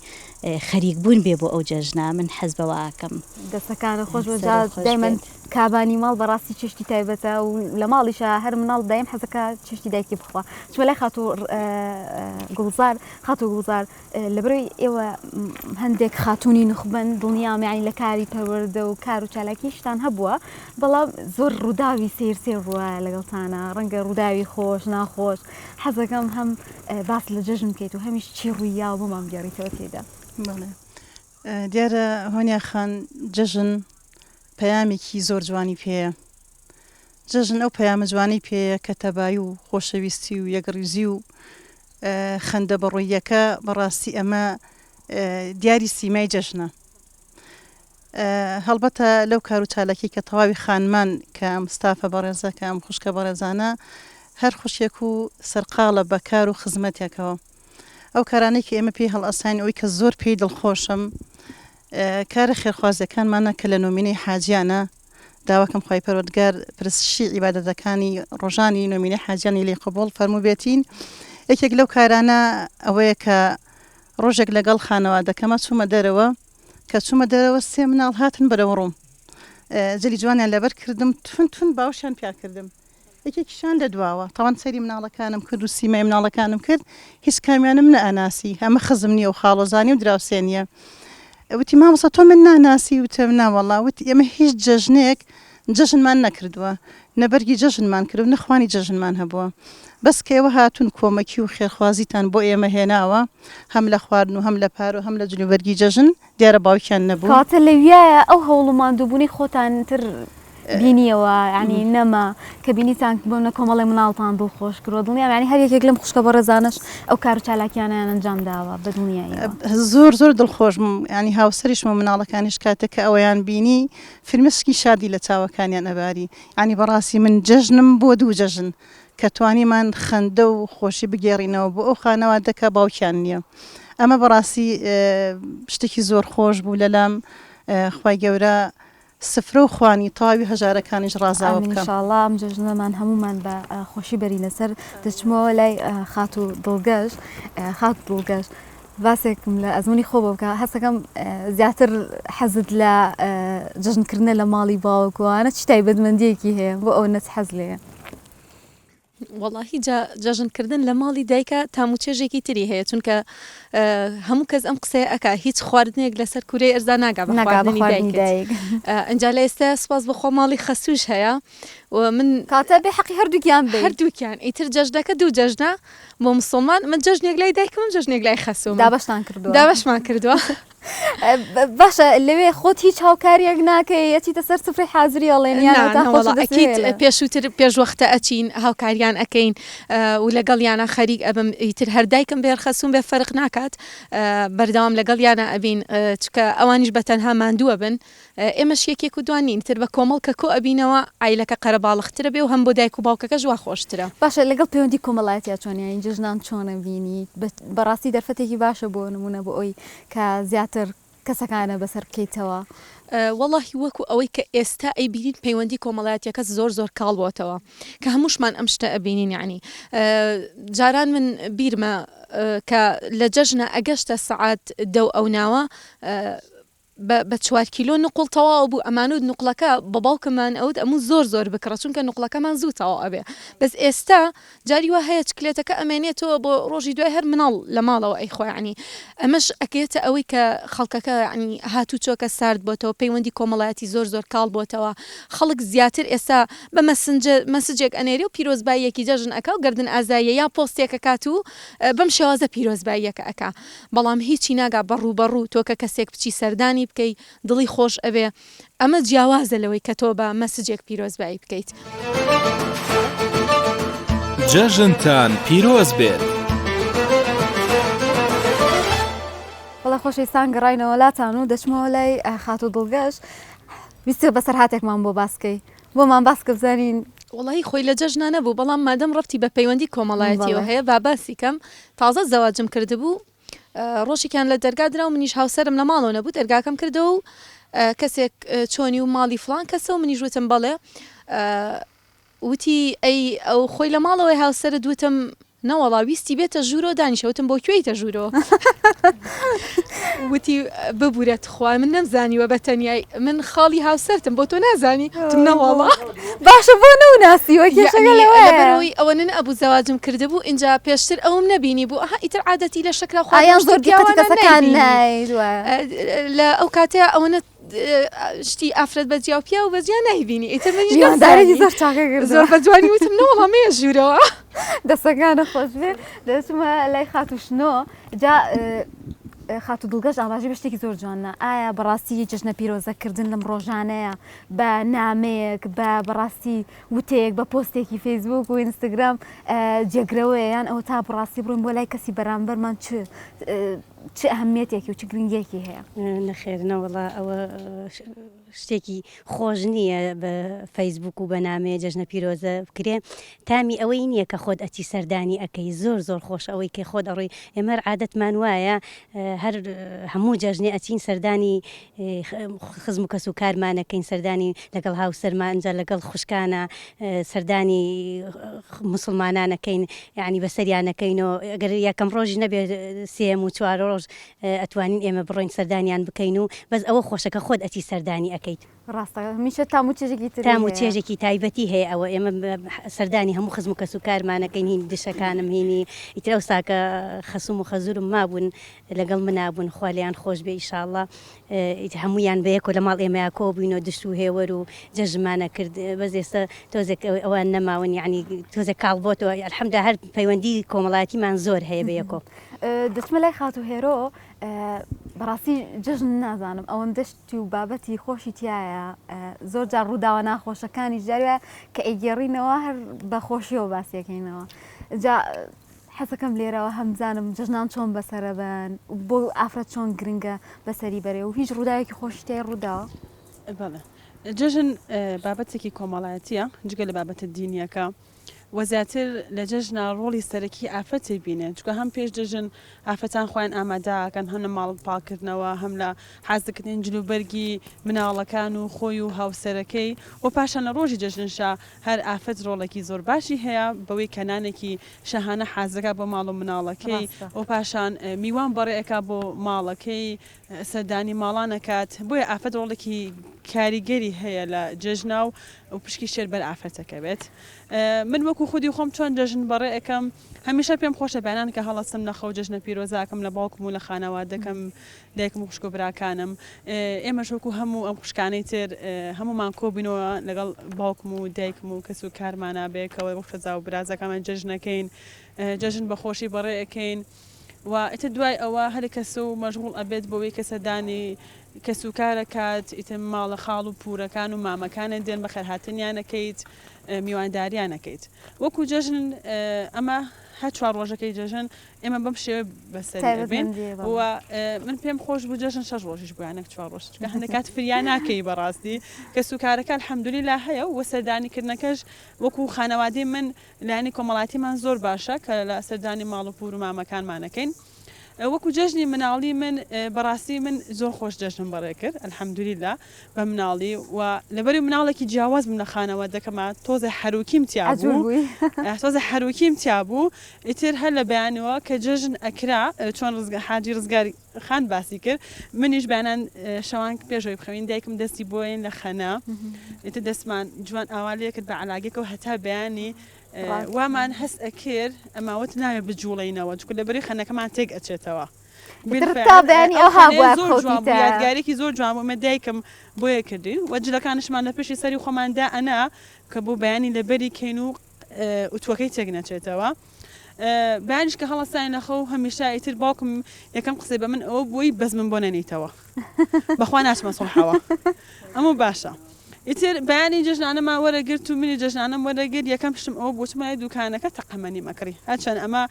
خەریک بوون بێ بۆ ئەو جەژنە من حەز بەواکەم دەستەکانە خۆش دایمەن کابانی ماڵ بەڕاستی چشتی تایبەتە و لە ماڵیشە هەر مناڵ دایم حەزەکە چشتی دایکی بخوا چمەلای گوڵزار لە بەرەوەی ئێوە هەندێک خاتونی نخبن دڵنیام یعنی لە کاری پەروەردە و کار و چالاکیشتان هەبووە بەڵام زۆر ڕووداوی سیر ڕووە لەگەڵتانە ڕەنگە ڕووداوی خۆش ناخۆش حەزەکەم هەم باس لە جەژن بکەیت و هەمیش چی ڕووییا و بۆمان بگەڕیتەوە تێدا دیارە هۆنیا خان جەژن پەیامێکی زۆر جوانی پێەیە جەژن ئەو پەیامە جوانی پێەیە کە تەبایی و خۆشەویستی و یەکڕیزی و خەندە بەڕۆیەکە بەڕاستی ئەمە دیاری سیمای جەژنە هەڵبەتە لەو کار و چالاکی کە تەواوی خانمان کە مستافە بەڕێزە کە ئەم خوشکە بەڕێزانە هەر خوشیێک و سەرقاڵە بەکار و خزمەتێکەوە ئەو کارانەی کە ئێمە پێی هەڵئەسانی ئەوی کە زۆر پێی دڵخۆشم کارە خێرخوازەکانمانە کە لە نۆمینەی حاجیانە داواکەم خوای پەروەردگار پرسشی عیبادەتەکانی ڕۆژانی نۆمینەی حاجیانی لێ قبوڵ فەرموو بێتین یەکێک لەو کارانە ئەوەیە کە ڕۆژێک لەگەڵ خانەوادەکەمە چوومە دەرەوە کە چوومە دەرەوە سێ مناڵ هاتن بەرەو ڕووم جلی جوانیان لەبەر کردم تون باوشیان پیا کردم یەکێکیشان لە دواوە تاوان سەری مناڵەکانم کرد و سیمای مناڵەکانم کرد هیچ کامیانم نەئەناسی ئەمە خزم نییە و خاڵۆزانی و دراوسێنیە وتی مامۆستا تۆ من ناناسی وتم ناوەڵا وتی ئێمە هیچ جەژنێک جەژنمان نەکردووە نەبەرگی جەژنمان کرد و نەخوانی جەژنمان هەبووە بەس کە ئێوە هاتون کۆمەکی و خێرخوازیتان بۆ ئێمە هێناوە هەم لە خواردن و هەم لە پار و هەم لە جلوبەرگی جەژن دیارە باوکیان نەبوو کاتە لەویایە ئەو هەوڵماندووبوونی خۆتانتر بینیەوە ینی نەما کە بینیتان بۆنە کۆمەڵی مناڵتان دڵخۆش کردوە دڵنیام ینی هەر یەکێک لەم خوشکە بەڕێزانش ئەو کار و چالاکیانیان ئەنجام داوە بە دڵنیاییەوە زۆر دڵخۆشم ینی هاوسەریشمە مناڵەکانیش کاتێک کە ئەوەیان بینی فرمێسکی شادی لە چاوەکانیان ئەباری ینی بەڕاستی من جەژنم بۆ دوو جەژن کە توانیمان خەندە و خۆشی بگێڕینەوە بۆ ئەو خانەوادەکە باوکیان نییە ئەمە بەڕاستی شتێکی زۆر خۆش بوو لەلام خوای گەورە سفرە و خوانی تاوی هەژارەکانیش ڕازاوە بکەم ئینشاءڵڵا ئەم جەژنەمان هەمومان بە خۆشی بەری لەسەر دەچمەوە لای خات و دڵگەشت باسێکم لە ئەزمموی خۆ بکە هەستەکەم زیاتر حەزت لە جەژنکردنە لە ماڵی باوکوانە چی تایبەتمەندیەکی هەیە بۆ ئەو نەت حەز لێە وەڵاهی جەژنکردن لە ماڵی دایکە تاموچێژێکی تری هەیە چونکە هەموو کەس ئەم قسەیە ئەکا هیچ خواردنێک لەسەر کوورەی ئەرزا ناگا بە خواردنی دایک ئەنجا لە ئێستا سپاس بەخۆ ماڵی خەسوش هەیە من کاتە بێ حەقی هەردووکیان ئیتر جەژنەکە دوو جەژنە بۆ مسلمان من جەژنێک لای دایکم جەژنێک لای خەسوم دابەشمان کردووە باشە لەوێ خۆت هیچ هاوکاریەک ناکەی ئەچیتە سەر سفرەی حازری ئەڵێنیانەکییت پێشوەختە ئەچین هاوکاریان ئەەکەین و لەگەڵ یانە خەریک ئەبم ئیتر هەردایکم بێر خەسوم بێ فەرق ناکات بەردەوام لەگەڵ یانە ئەبین چکە ئەوانیش بەتەنها ماندووە بن ئێمەش یەکێک و دوانین تر بە کۆمەڵ کە کۆ ئەبینەوە ئایلەکە قەرەباڵخترە بێ و هەم بۆ دایک و باوکەکە ژوا خۆشترە باشە لەگەڵ پەیوەندی کۆمەڵایەتیا چۆنیایی جژنان چۆنە بینی بەڕاستی دەرفەتێکی باشە بۆ نمونە بۆ ئەوی کە زیاتر کەسەکانە بەسەر بکەیتەوە؟ وەڵی وەکو ئەوەی کە ئێستا ئەی بینین پەیوەندی کۆمەڵایەتەکە زۆر کاڵ بۆتەوە کە هەمووشمان ئەم شتە ئەبینین یعنی جاران من بیرمە کە لە جەژنە ئەگەشتە سەعات دە ئەو ناوە بە 4 کیلۆ نقڵ تەواو بوو ئەمان و نقلەکە بە باوکمان ئەوت ئەموو زۆر بکڕە چونکە نقلەکەمان زوو تەواو ئەبێ بەس ئێستا جاری وە هەیە چکلێتەکە ئەمێنێتەوە بۆ ڕۆژی دوای هەر مناڵ لە ماڵەوە ئەی خۆیانی ئەمەش ئەکێتە ئەوەی کە خەڵکەکە ینی هاتوو چۆکە سارد بۆتەوە پەیوەندی کۆمەڵایەتی زۆر کاڵ بۆتەوە خەڵک زیاتر ئێستا بە مەسجێک ئەنێری و پیرۆزباییەکی جەژن ئەکا و گردن ئازایە یا پۆستێکە کات و بەم شێوازە پیرۆزباییەکە ئەکا بەڵام هیچی ناگا بەڕوو تۆکە کەسێک بچی سەردانی بکەی دڵی خۆش ئەبێ ئەمە جیاوازە لەوەی کە تۆ بە مەسجێک پیرۆزبایی بکەیت. جەژنتان پیرۆز بێت. بەڵێ خۆشەویستان گەڕاینەوە لاتان و دەچمەوە لای خات و دڵگەش ویستە بەسەر هاتێکمان بۆ باسکەی بۆمان باسکە بزانین. وڵی خۆی لە جەژنا نەبوو بەڵام مادەم ڕفتی بە پەیوەندی کۆمەڵایەتیەوە هەیە با باسی کەم تازە زەواجم کردبوو ڕۆژێکیان لە دەرگا درا و منیش هاوسەرم لە ماڵەوە نەبوو دەرگاکەم کردەوە و کەسێک چۆنی و ماڵی فلان کەسە و منیش وتم بەڵێ وتی ئەی ئەو خۆی لە ماڵەوەی هاوسەرت دوتم نەوەڵا ویستی بێتە ژوورۆ دانیشەوتم بۆ کوێیتە ژوورۆ وتی ببورێت خوا من نەمزانیوە بەتەنیای من خاڵی هاوسەرتم بۆ تۆ نازانی تم نەوەڵا باشە بۆ نەوناسیوە کێشەگەلەوەی ئەوە ئەبوو زەواجم کردبوو اینجا پێشتر ئەوم نەبینی بوو ئیتر عادەتی لە شکرا خۆیان زۆر کەسەکان لە ئەو کاتەیە ئەوەنە شتی ئافرەت بەجیا و پیا و بەجیا نایبینی ئیتر زۆر بەجوانی وتم نەوەڵا مێ ژوورەوە دەستەکانە خۆش بێت دەچمە لای خاتوشنۆ جا خات و دڵگەش ئاواژی بەشتێکی زۆر جوانە ئایا بەڕاستی جژنە پیرۆزەکردن لەم ڕۆژانەیە بە نامەیەک بە بەڕاستی وتەیەک بە پۆستێکی فەیسبوک و ئینستاگرام جێگرەوەیە یان ئەوە تا بڕاستی بڕۆین بۆ لای کەسی بەرامبەرمان چ ئەهەمیەتێکی و چ گرنگیەکی هەیە؟ نەخێرنەوەڵا ئەوە شتێکی خۆش نییە بە فەیسبوک و بەنامەیە جەژنە پیرۆزە بکرێ تامی ئەوەی نییە کە خۆت ئەچی سەردانی ئەەکەی زۆر خۆش ئەوەی کە خۆت ئەڕۆی ئێمە عادەتمان وایە هەر هەموو جەژنێ ئەچین سەردانی خزم و کەس و کارمانەکەین سەردانی لەگەڵ هاوسەرمان ئەنجا لەگەڵ خوشکانە سەردانی مسلمانانەکەین یعنی بەسەریانەکەینەوە ئەگەر یەکەم ڕۆژی نەبێت سێم و چوار ڕۆژ ئەتوانین ئێمە بڕۆین سەردانیان بکەین و بەس ئەوە خۆشەکە خۆت ئەتی سەردانی ئەەکەیت ڕاستە میشە تام و چێژێکی تایبەتی هەیە ئەوە ئێمە سەردانی هەموو خزم و کەس و کارمانەکەین هین دشەکانم هینی ئیتر ئەو ساکە خەسوم و خەزورم مابوون لەگەڵ منابوون خوالیان خۆش بێ ئیشاءالله هەمویان بەیەک و لە ماڵ ئێمەیە کۆ بووینەوە دشت و هێوەر و جەژمانە کرد بەس ئێستا تۆزێک ئەوان نەماون یعنی تۆزێک کاڵ بۆتەوە الحەمدە هەر پەیوەندی کۆمەڵایەتیمان زۆر هەیە بەیەکۆ دەچمە لای خات و هێرۆ بەڕاستی جژن نازانم ئەوەندە شتی و بابەتی خۆشی تایە زۆر جار ڕووداوە ناخۆشەکانی جاروە کە ئەیگەڕینەوە هەر بە خۆشیەوە باسیەکەینەوە جا حەزەکەم لێرەوە هەمزانم جژنان چۆن بەسەرە بن بۆ ئافرەت چۆن گرنگە بەسەری بەرێ و هیچ ڕووداوێکی خۆشی تای ڕووداوە بەڵێ جژن بابەتێکی کۆمەڵایەتیە جگە لە بابەتە دینیەکە وەزیاتر لە جەژنا ڕۆڵی سەرەکی ئافرەتی بینێت چکە هەم پێش دەژن ئافرەتان خۆیان ئامادەکەن هەم لە ماڵ پاکردنەوە هەم لە حازدەکردن جلوبەرگی مناڵەکان و خۆی و هاوسەرەکەی و پاشان لە ڕۆژی جەژنشا هەر ئافرەت ڕۆڵێکی زۆر باشی هەیە بەوەی کەنانێکی شەهانە حازەکە بۆ ماڵ و مناڵەکەی و پاشان میوان بەڕێەکە بۆ ماڵەکەی سەردانی ماڵانەکات بۆیە ئافرەت ڕۆڵێکی کاریگەری هەیە لە جەژنا و پشکی شێر بەر ئافرەتەکە بێت من وەکو خودی خۆم چۆن جەژن بەڕێ ئەەکەم هەمیشە پێم خۆشە بەیانان کە هەڵەستم نەخەو جەژنە پیرۆزاکەم لە باوکم و لە خانەوادەکەم لایەکم و خوشک و براکانم ئێمەش وەکو هەموو ئەم خوشکانەی تر هەمومان کۆبینەوە لەگەڵ باوکم و دایکم و کەس و کارمانە بێکەوە وەختەزا و برازەکەمان جەژنەکەین جەژن بەخۆشی بەڕێ ئەەکەین و ئیتر دوای ئەوە هەر کەس و مەشغوڵ ئەبێت بەوەی کەسەدانی کەسوکارەکات ئیتر ماڵە خاڵ و پورەکان و مامەکانە دێن بە خەرهاتنیانەکەیت میوانداریانەکەیت وەکو جەژن ئەمە هە چوار ڕۆژەکەی جەژن ئێمە بەم شێوە بەسەربێن و من پێم خۆش بوو جەژن 6 ڕۆژیش بوویانە 4 ڕۆژ کە هەندێکات فریان ناکەی بەڕاستی کەسوکارەکە الحەمدولیلا هەیە و سەردانیکردنەکەش وەکو خانەوادەی من لایەنی کۆمەڵاتیمان زۆر باشە کە لە سەردانی ماڵ و پور و مامەکانمانەکەین وەکو جەژنی مناڵی من بەڕاستی من زۆر خۆش جەژنم بەڕێ کرد ئەلحەمدولیلا بە مناڵی و لەبەری مناڵێکی جیاواز بم لە خانەوە دەکەمە تۆزە حەروکیم تیابوو تۆزە حەروکیم تیابوو ئیتر هەر لە بەیانەوە کە جەژن ئەکرا چۆن حاجی ڕزگاری خان باسی کرد منیش بەیانان شەوان پێشەوەی بخەوین دایکم دەستی بۆین لە خەنە ئیتر دەستمان جوان ئاوالەیە کرد بە علاگەکە و هەتا بەیانی وامان هەست ئەکرد ئەماوەت ناوێت بجوڵینەوە چکە لەبەری خەنەکەمان تێک ئەچێتەوە یادگارێکی زۆر جوان بوو ئەمە دایکم بۆیە کردی وەجلەکانشمان لە پێشی سەری خۆماندا ئەنا کە بۆ بەیانی لەبەری کەین و ئوتوەکەی تێک نەچێتەوە بانش کە هەڵەستانی نەخە و هەمیشە ئیتر باوکم یەکەم قسەی بە من ئەوە بۆی بەس من بۆ نەنیتەوە بەخوا ناچمە سڵحەوە ئەمە باشە ئیتر بەیانی جژنانەما وەرەگرت و منی جژنانم وەرەگرت یەکەم شتم ئەوە بۆچمای دوکانەکە تەقەمەنی مەکڕی هەرچەند ئەمە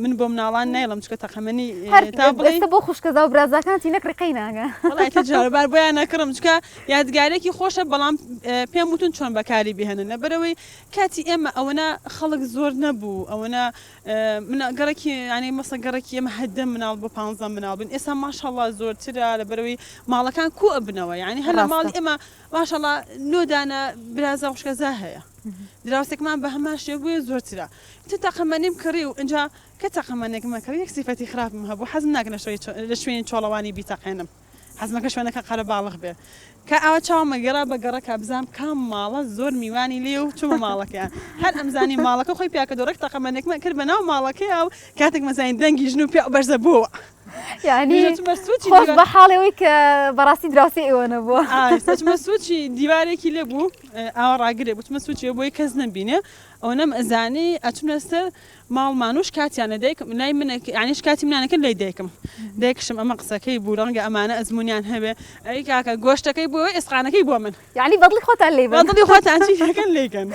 من بۆ مناڵان نایڵم چکە تەقەمەنی تا بڵێ بۆ خوشکەدا و برازەکانتی نەکڕی قەیناگە وڵای جاربار بۆیان نەکڕم چکە یادگارێکی خۆشە بەڵام پێم وتون چۆن بەکاری بهێنن لەبەرەوەی کاتی ئێمە ئەوەنە خەڵک زۆر نەبوو ئەوەنە گەڕێکی ینی مەسە گەڕێکی ئێمە هەدە مناڵ بۆ 15 مناڵ بن ئێستا ماشەڵڵا زۆرترە لەبەرەوەی ماڵەکان کو ئەبنەوە یعنی هەر لە ماڵ ئێمە ماشەڵڵا نۆدانە برازە خوشکەزا هەیە دراوسێکمان بە هەمان شێ بووە زۆرترە تو تەقەمەنیم کڕی و اینجا کە تەقەمەنێک مەکڕی یەک سیفەتی خراپم هەبوو حەزم ناکەنە لە شوێنی چۆڵەوانی بیتەقێنم حەزمەکە شوێنەکە قەرە باڵغ بێ کە ئەوە چاومەگەڕا بە گەڕەکە بزانام کام ماڵە زۆر میوانی لێ و چوومە ماڵەکەیان هەر ئەمزانی ماڵەکە خۆی پیاکە دۆڕێک تەقەمەنێکمە کرد بە ناو ماڵەکەی و کاتێک مەزانین دەنگی ژن و پیا بەرزە بووە یعنی خۆش بە حاڵەوەی کە بەڕاستی دراوسی ئێوە نەبووە سەچمە سوچی دیوارێکی لێ بوو ئاوا ڕاگرێ بوومە سوچی بۆی کەس نەبینێ ئەو نەم ئەزانی ئەچونە سەر ماڵمانوش کاتیانە دایکم لای منێک ینیش کاتی منانەکە لای دایکم دایکشم ئەمە قسەکەی بوو ڕەنگە ئەمانە ئەزمونیان هەبێ ئەی کاکە گۆشتەکەی بۆ ئێسقانەکەی بۆ من یعنی بەدڵی خۆتان لێ بەدڵی خۆتان چیەکەن لێکەن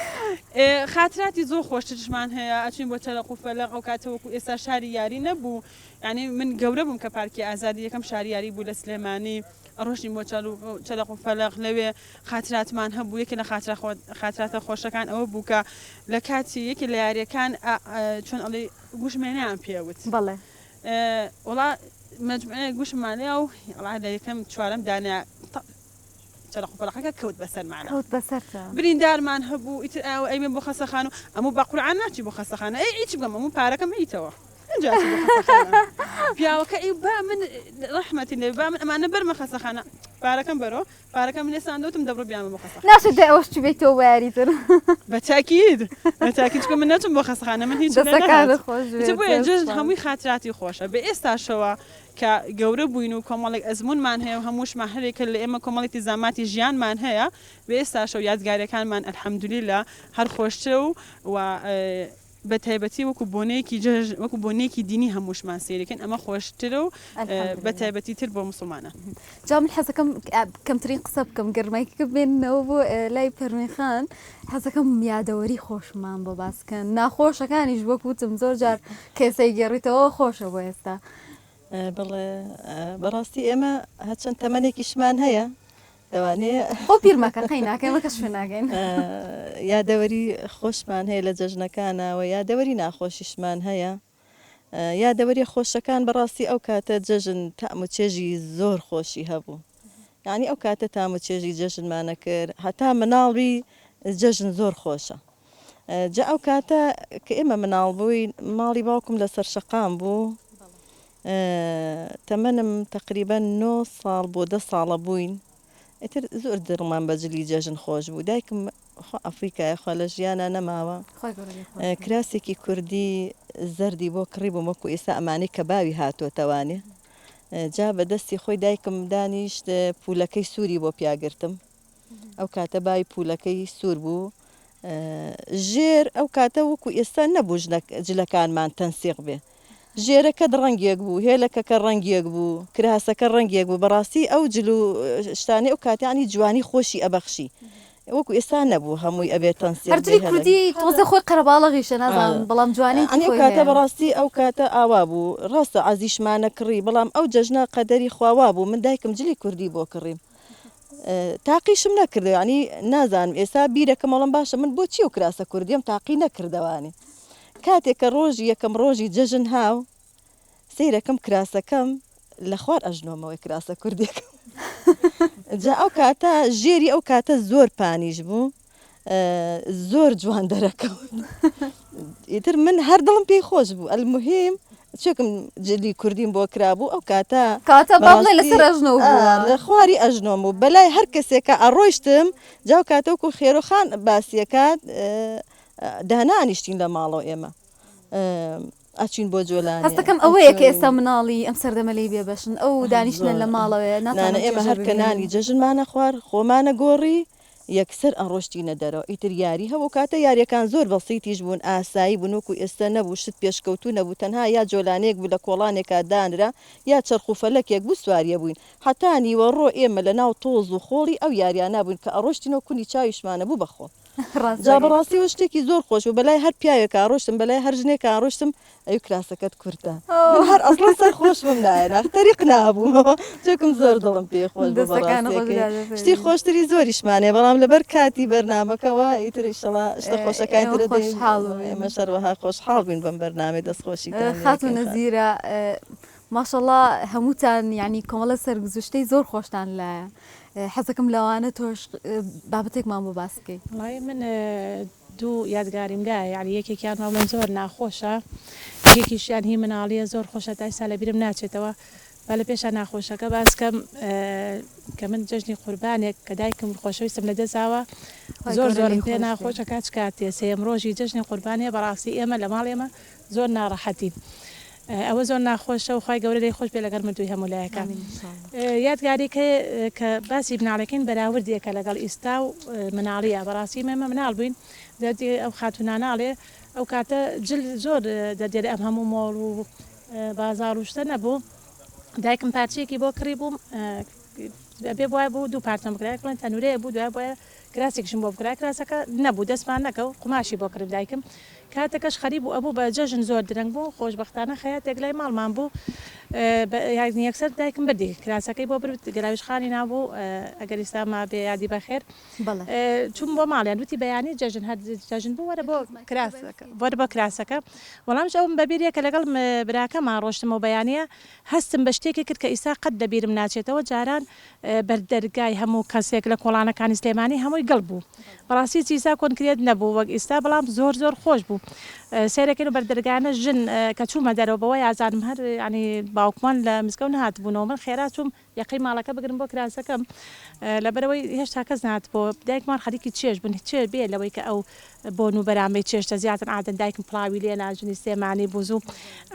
خاتراتی زۆر خۆشتشمان هەیە ئەچین بۆ تەلەق و فەلەق ئەو کاتەوەکو ئێستا شاری یاری نەبوو ینی من گەورە بووم کە پارکی ئازادی یەکەم شاری یاری بوو لە سلێمانی ڕۆژی بۆ چەلەق و فەلەق لەوێ خاتراتمان هەبوو یەکی لە خاتراتە خۆشەکان ئەوە بوو کە لە کاتی یەکی لە یاریەکان چۆن ئەڵێ گوشمێنیان پێوت بەڵێ وڵا مجموعەیە گوشمانەیە و لە یەکەم چوارەم دانیا چەلەق و فەلەقەکە کەوت بەسەرمانە بریندارمان هەبوو ئیتر ئەیمێ بۆ خەسەخان و ئەموو بە قورعان ناچی بۆ خەسەخانە هیچ بگەم ئەموو پارەکەم هیتەوە پیاوەکە ئەی با من ڕەحمەتی لێ با من ئەمانە بەرمە خەسەخانە پارەکەم بەرۆ پارەکەم لێسان دەوتم دەبڕ بیامە بۆ خەسەخانە ناشێت ئەوەش چ بێتەوە بە یاریتر بەتاکید چکە من نەچم بۆ خەسەخانە من هیچ بۆیە جژن هەمووی خاتراتی خۆشە بە ئێستاشەوە کە گەورە بووین و کۆمەڵێک ئەزمونمان هەیە و هەمووشمان هەرێکە لە ئێمە کۆمەڵێکی زاماتی ژیانمان هەیە بە ئێستاشە و یادگاریەکانمان ئەلحەمدولیلا هەر خۆشتە و بە تایبەتی وەکو بۆنێکی دینی هەمووشمان سێریکەن ئەمە خۆشترە و بە تایبەتی تر بۆ مسلمانە جا من حەزەکەم کەمترین قسە بکەم گەرمایکە بێنەوە بۆ لای پەروێخان حەزەکەم یادەوەری خۆشمان بۆ باسکەن ناخۆشەکانیش وەکوتم زۆر جار کێسەی گێڕیتەوە خۆشە بۆ ئێستا بڵێ بەڕاستی ئێمە هەچەند تەمەنێکیشمان هەیە دەوانەیە خۆ پیرمەکە قەی ناکەمە کەس شوێن ناگەین یادەوەری خۆشمان هەیە لە جەژنەکانەوە یادەوەری ناخۆشیشمان هەیە یادەوەری خۆشەکان بەڕاستی ئەو کاتە جەژن تام و چێژی زۆر خۆشی هەبوو یعنی ئەو کاتە تام و چێژی جەژنمانە کرد هەتا مناڵی جەژن زۆر خۆشە جا ئەو کاتە کە ئێمە مناڵ بووین ماڵی باوکم لەسەر شەقام بوو تەمەنم تقریبا 9 ساڵ بۆ 10 ساڵە بووین ئیتر زۆر دڵمان بەجلی جەژن خۆش بوو دایکم ئەفریقای خۆ لە ژیانە نەماوە کراسێکی کوردی زەردی بۆ کڕی بووم وەکو ئێستا ئەمانەی کە باوی هاتووەتەوانێ جا بەدەستی خۆی دایکم دانیشت پولەکەی سووری بۆ پیاگرتم ئەو کاتە باوی پولەکەی سوور بوو ژێر ئەو کاتە وەکو ئێستا نەبوو جلەکانمان تەنسیق بێ ژێرەکە ڕەنگێک بوو هێلەکەکە ڕەنگێک بوو کراسەکە ڕەنگێک بوو بەڕاستی ئەو جلو شتانی ئەو کاتیانی جوانی خۆشی ئەبەخشی وەکو ئێستا نەبوو هەمووی ئەبێت تەنسیق هەرجلی کوردی تۆزە خۆی قەرەباڵغیشە نازانم بەڵام جوانی ئەو کاتە بەڕاستی ئەو کاتە ئاوا بوو ڕاستە عەزیشمانە کڕی بەڵام ئەو جەژنە قەدەری خواوا بوو من دایکم جلی کوردی بۆ کڕیم تاقیشم نەکردو ینی نازانم ئێستا بیرەکەم وەڵام باشە من بۆچی و کراسە کوردیم تاقی نەکردەوانی کاتێک کە ڕۆژی یەکەم ڕۆژی جەژن هاو سیرەکەم کراسەکەم لە خوار ئەژنۆمەوەی کراسە کوردێکم جا ئەو کاتە ژێری ئەو کاتە زۆر پانیش بوو زۆر جوان دەرەکەون ئیتر من هەر دڵم پێی خۆش بوو ئەلموهیم چێکم جلی کوردیم بۆ کرابوو ئەو کاتە بابڵێ لەسەر ئەژنۆ لە خواری ئەژنۆم و بەلای هەر کەسێکە ئەڕۆیشتم جاو کاتەوەکو خێرۆخان باسیەکات دانانیشتین لە ماڵەوە ئێمە ئەچین بۆ جۆلان هەستەکەم ئەوەیە کە ئێستا مناڵی ئەم سەردەمە لی بێ بەشن ئەو دانیشتن لە ماڵەوەیە نانە ئێمە هەر کەنانی جەژنمانە خوار خۆمانە گۆڕی یەکسەر ئەڕۆشتینە دەرەوە ئیتر یاری هەبوو کاتە یاریەکان زۆر بەسیتیش بوون ئاسایی بوونوکو ئێستا نەبوو شت پێشکەوتو نەبوو تەنها یا جۆلانێک بوو لە کۆڵانێکا دانرا یا چرخوفەلەکێک بوو سواریە بووین حتانی وەڕۆ ئێمە لە ناو تۆز و خۆڵی ئەو یاریان نبووین کە ئەڕۆشتینەوە کونی چاویشمانە بوو بەخۆ جا بەڕاستیەوە شتێکی زۆر خۆش و بەلای هەر پیاوێکە ڕۆشتم بەلای هەر ژنێکە ڕۆشتم ئەو کراسەکەت کوردە من هەر ئەسڵ سەر خۆش بم نایە تەریق نابوو چێکم زۆر دڵم پێ خۆش شتی خۆشتری زۆریشمانێ بەڵام لەبەر کاتی بەرنامەکەەوە ئیتر ئیشەڵا شتە خۆشەکان ئێمە شەروەها خۆشحاڵ بووین بەم بەرنامەی دەستخۆشی خاتون نەزیرە ماشەڵڵا هەمووتان یعنی کۆمەڵە سەرگزشتەی زۆر خۆشتان لایە حەزەکەم لەوانە تۆش بابەتێکمان بۆ باسکەی وڵای من دوو یادگاریم لایە یعنی یەکێکیان ماڵەن زۆر ناخۆشە یەکیشیان هی مناڵیە زۆر خۆشە تا ئێستا لە بیرم ناچێتەوە با لە پێشە ناخۆشەکە باسکەم کە من جەژنی قوربانێک کە دایکم خۆشەویستم لە دەزاوە زۆر زۆرم پێ ناخۆشە کاچ کاتێ سێم ڕۆژی جەژنی قوربانێ بەڕاستی ئێمە لە ماڵ ئێمە زۆر ناڕەحەتین ئەوە زۆر ناخۆشە و خی گەورە دەی خۆش بێ لەگەڵ مردووی هەمولایەکە یادگاری کە باسی مناڵەکەین بەراوردیەکە لەگەڵ ئیستا و مناڵیە بەڕاستی مێمە مناڵ بووین دەردی ئەو خاتوناناڵێ ئەو کاتە جل زۆر دەردێت ئەم هەموو مۆڵ و بازار و شتە نەبوو دایکم پارچەیەکی بۆ کڕی بووم بێ وایە بوو دوو پارچەم بکرای بڵێن تەنورەیە بوو دوای بۆیە کراسێکشم بۆ بکرای کراسەکە نەبوو دەستمان نەکە و قماشی بۆ کرد دایکم کاتەکەش خەریب بوو ئەبوو بە جەژن زۆر درەنگ بوو خۆشبەختانە خەیاتێک لای ماڵمان بوو یەکسەر دایکم بردی کراسەکەی بۆ برد گەلاویشخانی نابوو ئەگەر ئێستاما بێ یادی بەخێر چوون بۆ ماڵیان وتی بەیانی جەژن هەر جەژن بوو وەرە بۆ کراسەکە وەڵامش ئەوم بەبیریەکە لەگەڵ براکەمان ڕۆشتمەوە بەیانە هەستم بە شتێکی کرد کە ئیسا قەت دەبیرم ناچێتەوە جاران بەردەرگای هەموو کەسێک لە کۆڵانەکانی سلێمانی هەمووی گەڵ بوو بەڕاستی چیسا کۆنکرێت نەبوو وەک ئێستا بەڵام زۆر زۆر خۆش بوو سیرەکەین و بەردەرگانە ژن کە چوومە دەرەوە بەوەی ئازانم هەر ینی باوکمان لە مسکەوت نهات بوونەوە من خێرا چوم یەقی ماڵەکە بگرم بۆ کراسەکەم لەبەرەوەی هێشتا کەس نات بۆ دایکمان خەریکی چێش بن چێ بێ لەوەی کە ئەو بۆن و بەرامەی چێشتە زیاتر ئادەن دایکم پڵاوی لێ ناژنی سێمانی بووزوو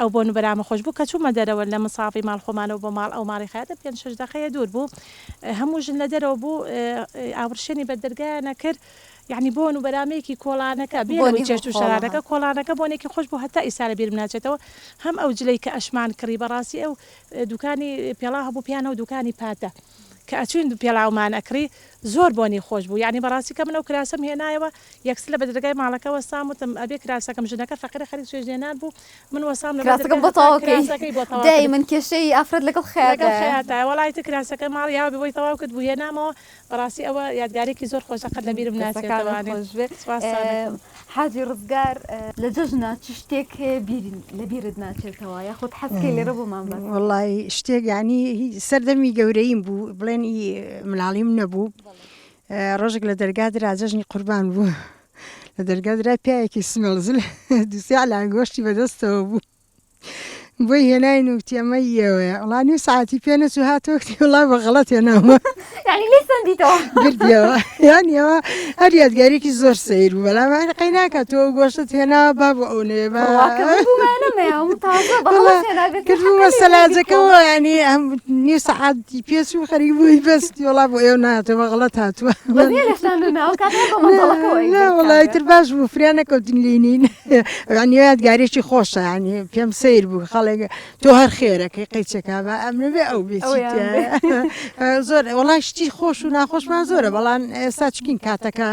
ئەو بۆن و بەرامە خۆش بوو کە چوومە دەرەوە لە مسافی ماڵ خۆمانەوە بۆ ماڵ ئەو ماڵی خەیاتە 5-6 دقەیە دوور بوو هەموو ژن لە دەرەوە بوو ئاورشێنی بەردەرگایانە کرد یعنی بۆن و بەرامەیەکی کۆڵانەکە بێ چێشت و شەرارەکە کۆڵانەکە بۆنێکی خۆش بوو هەتا ئیسا لە بیرم ناچێتەوە هەم ئەو جلەی کە ئەشمان کڕی بەڕاستی ئەو دوکانی پێڵا هەبوو پیانە و دوکانی پاتە کە ئەچوین پێڵاومان ئەکری زۆر بۆنی خۆش بوو یعنی بەڕاستی کە من ئەو کراسەم هێنایەوە یەکسر لە بەدرگای ماڵەکەەوە ساموتم ئەبێ کراسەکەم ژنەکە فەقیرە خەریک سوێژێنان بوو من وەسام کراسەکە بۆ تەواوکەی دای من کێشەی ئافرەت لەگەڵ خەیاتە وەڵایتە کراسەکە ماڵ یاوە بۆی تەواو کرد بوو هێنامەوە بەڕاستی ئەوە یادگارێکی زۆر خۆشەقەت لە بیرم ناچێتەوە حاجی ڕزگار لە جەژنە چ شتێک لە بیرت ناچێتەوە یاخود حەزکەی لێرە بۆمان بە وڵی شتێک ینی سەردەمی گەورەیم بوو بڵێنی مناڵیم نەبوو ڕۆژێک لە دەرگادرا جەژنی قوربان بوو لە دەرگادرا پیاەکی سمێڵزل دووسیا لاگۆشتی بەدەستەوە بوو بۆی هێناین و تێمەیەوەیە وڵانی ساعتی پێ نەچ و هاتۆکتی وڵای بە غەڵەت هێناوە یعنی لێ سندیتەوە گردیەوە یانیەوە هەر یادگارێکی زۆر سیر بوو بەڵام قەی ناکاتەوە گۆشت هێنا با بۆ ئەو نێ کردبوومە سەلاجەکەەوە ینی نیو سەعاتی پێچ و خەری بووی بەستی وڵا بۆ ئێو ناتەوە غەڵەت هاتووە وڵای تر باش بوو فریان نەکەوتین لینین ینی یادگارێکی خۆشە ینی پێم سیر بوو تۆ هەر خێرەکەی قەیچەکە بە ئەمە بێ ئەو بێت زۆر وڵای شتی خۆش و ناخۆشمان زۆرە بەڵام ئێستا چکین کاتەکە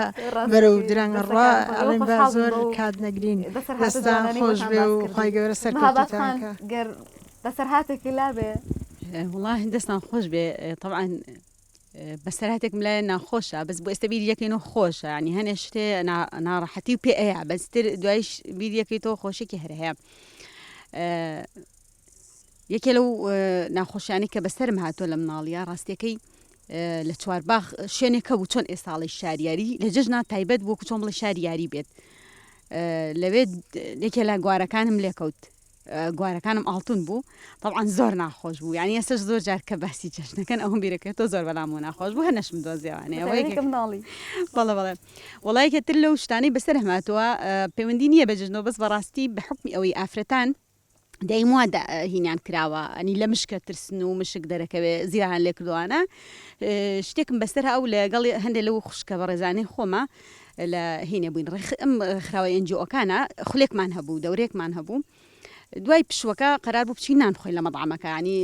بەرە و درەنگە ڕوا ئەڵێن بە زۆر کات نەگرین دەستان خۆش بێ و خی گەورە سەرکەوتانکە گەر بەسەر هاتێکی لا بێ وڵی دەستان خۆش بێ طبعا بەسەراتێک لای ناخۆشە بەس بۆ ئێستا بیریەکەین و خۆشە ینی هەنێ شتێ ناڕەحەتی و پێ ئەیە بەستر دوایش بیریەکەی تۆ خۆشێکی هەر هەیە یەکێ لەو ناخۆشیانی کە بەسەرم هاتۆ لە مناڵیا ڕاستیەکەی لە چوارباغ شوێنێکە بوو چۆن ئێستاڵی شاریاری لە جژنا تایبەت بووکو چۆن بڵێ شاریاری بێت لەوێ یەکێ لە گوارەکانم لێکەوت گوارەکانم ئاڵتون بوو طبعاً زۆر ناخۆش بوو یعنی ئێستش زۆر جار کە باسی جەژنەکەن ئەوم بیرەکەێت تۆ زۆر بەلام و ناخۆش بوو هەنەشم دۆزیێوانەیە بەڵێ وڵایەکە تر لەو شتانی بەسەر هەماتەوە پەیوەندی نییە بە جژنەوە بەس بەڕاستی بە حکمی ئەوەی ئافرەتان دەیموا هینیان کراوە ئەنی لە مشکە ترسن و مشک دەرەکەوێ زیران لێ کردوانە شتێکم بەسەر ئەو لەگەڵ هەندێک لەو خوشکە بە ڕێزانەی خۆمە لە هینە بووین ئەم خراوە NGO-کانە خولێکمان هەبوو دەورێکمان هەبوو دوای پشوەکە قرار بوو بچین نانخۆین لە مەطعمەکە ینی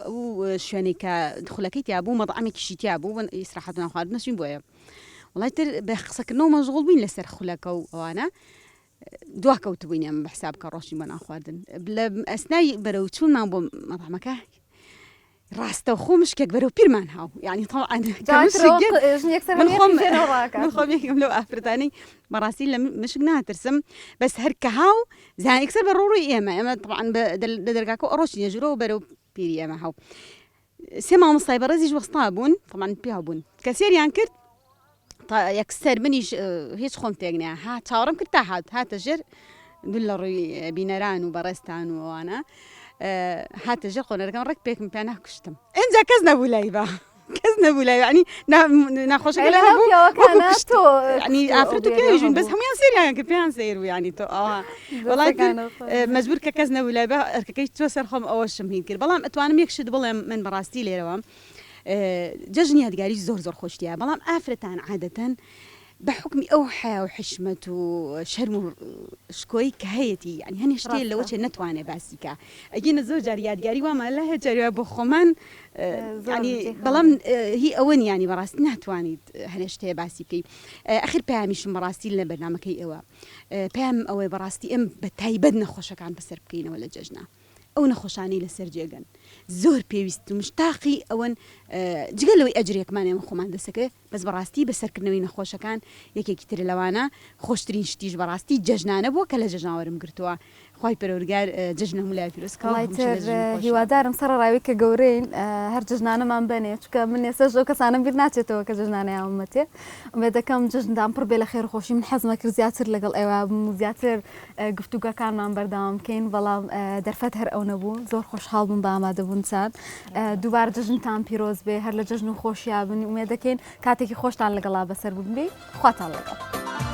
ئەو شوێنێک کە خولەکەی تیا بوو مەطعمێکیشی تیا بوو ئیسراحەت و ناخواردن نەچین بۆیە وڵای تر بە قسەکردنەوە مەشغوڵ بووین لەسەر خولەکە و ئەوانە دواکەوت بووین ئەم بەحساب کە ڕۆژی بە ناخواردن لە ئەسنای بەرەو چوونمان بۆ مەطعمەکە ڕاستە و خۆ مشکێک بەرەو پیرمان هاو یعنی خۆم یەکێکم لەو ئافرەتانەی بەڕاستی لە مشک ناترسم بەس هەر کە هاو زانێکسەر بە ڕۆڕووی ئێمە طبعاً لە دەرگاکە ئەڕۆژی نێژورەوە بەرەو پیری ئێمە هاو سێ مامۆستای بەڕێزیش وەستا بوون طبعاً پیا بوون کە سێریان کرد یەکسەر منیش هیچ خۆم تێگنیە ها چاوەڕم کرد تا هاتە ژێر دوو لە ڕووی بینەران و بەڕێستان و ئەوانە هاتە ژێر خۆنەرەکەم ڕێک پێکم پێ ناکوشتم ئەنجا کەس نەبوو لای بە کەس نەبوو لای ینی ناخۆشەکە ئافرەت و پێویژین بەس هەمویان سێریان کە پێیان سیر بوو ینی تۆ ئەوە وڵای مەجبور کە کەس نەبوو لای بە ئەرکەکەی تۆ سەر خۆم ئەوەشم هین کرد بەڵام ئەتوانم یەکشت بڵێم من بەڕاستی لێرەوە جەژنی یادگاری زۆر خۆشتیە بەڵام ئافرەتان عادەتەن بە حکمی ئەو حیا و حشمەت و شەرم و شکۆی کە هەیەی ینی هەنی شتێ لەوە چێ نەتوانێ باسیکە ئەگەنە زۆر جار یادگاری وامە لە هەیە جاریوە بۆ خۆمان بەڵام هی ئەوە ینی بەڕاستی ناتوانیت هەنێ شتێ باسی بکەی ئەخر پامیشم بەڕاستی لە بەرنامەکەی ئەوە پام ئەوەی بەڕاستی ئەم بە تایبەت نەخۆشەکان بەسەر بکەینەوە لە جەژنا ئەو نەخۆشانی لەسەر جێگەن زۆر پێویست و مشتاقی ئەوەن جگەلەوەی ئەجرێکمان ئێمە خۆمان دەسەکە بەس بەڕاستی بەسەرکردنەوەی نەخۆشەکان یەکێکی تر لەوانە خۆشترین شتیش بەڕاستی جەژنانە بووە کە لە جەژناوەرم گرتووە خی پەروەردگار جەژنە مولای پیرۆزکەڵایتر هیوادارم سەرڕاوی کە گەورەین هەر جژنانەمان بنێ چکە من ێستا ئەو کەسانم بیر ناچێتەوە کە جژنانەی ئەومەتێ ئەمێ دەکەم جژندان پڕ بێ لە خێر خۆشی من حەزمە کرد زیاتر لەگەڵ ئێوە زیاتر گفتوگەکانمان بەردەوام بکەین بەڵام دەرفەت هەر ئەو نەبوو زۆر خۆشحاڵ بووم بە ئامادەبوون چان دووبار جژنتان پیرۆز بێ هەر لە جژن و خۆشیابن ومێ دەکەین کاتێکی خۆشتان لەگەڵا بەسەر ببێ خواتان لەگەڵ.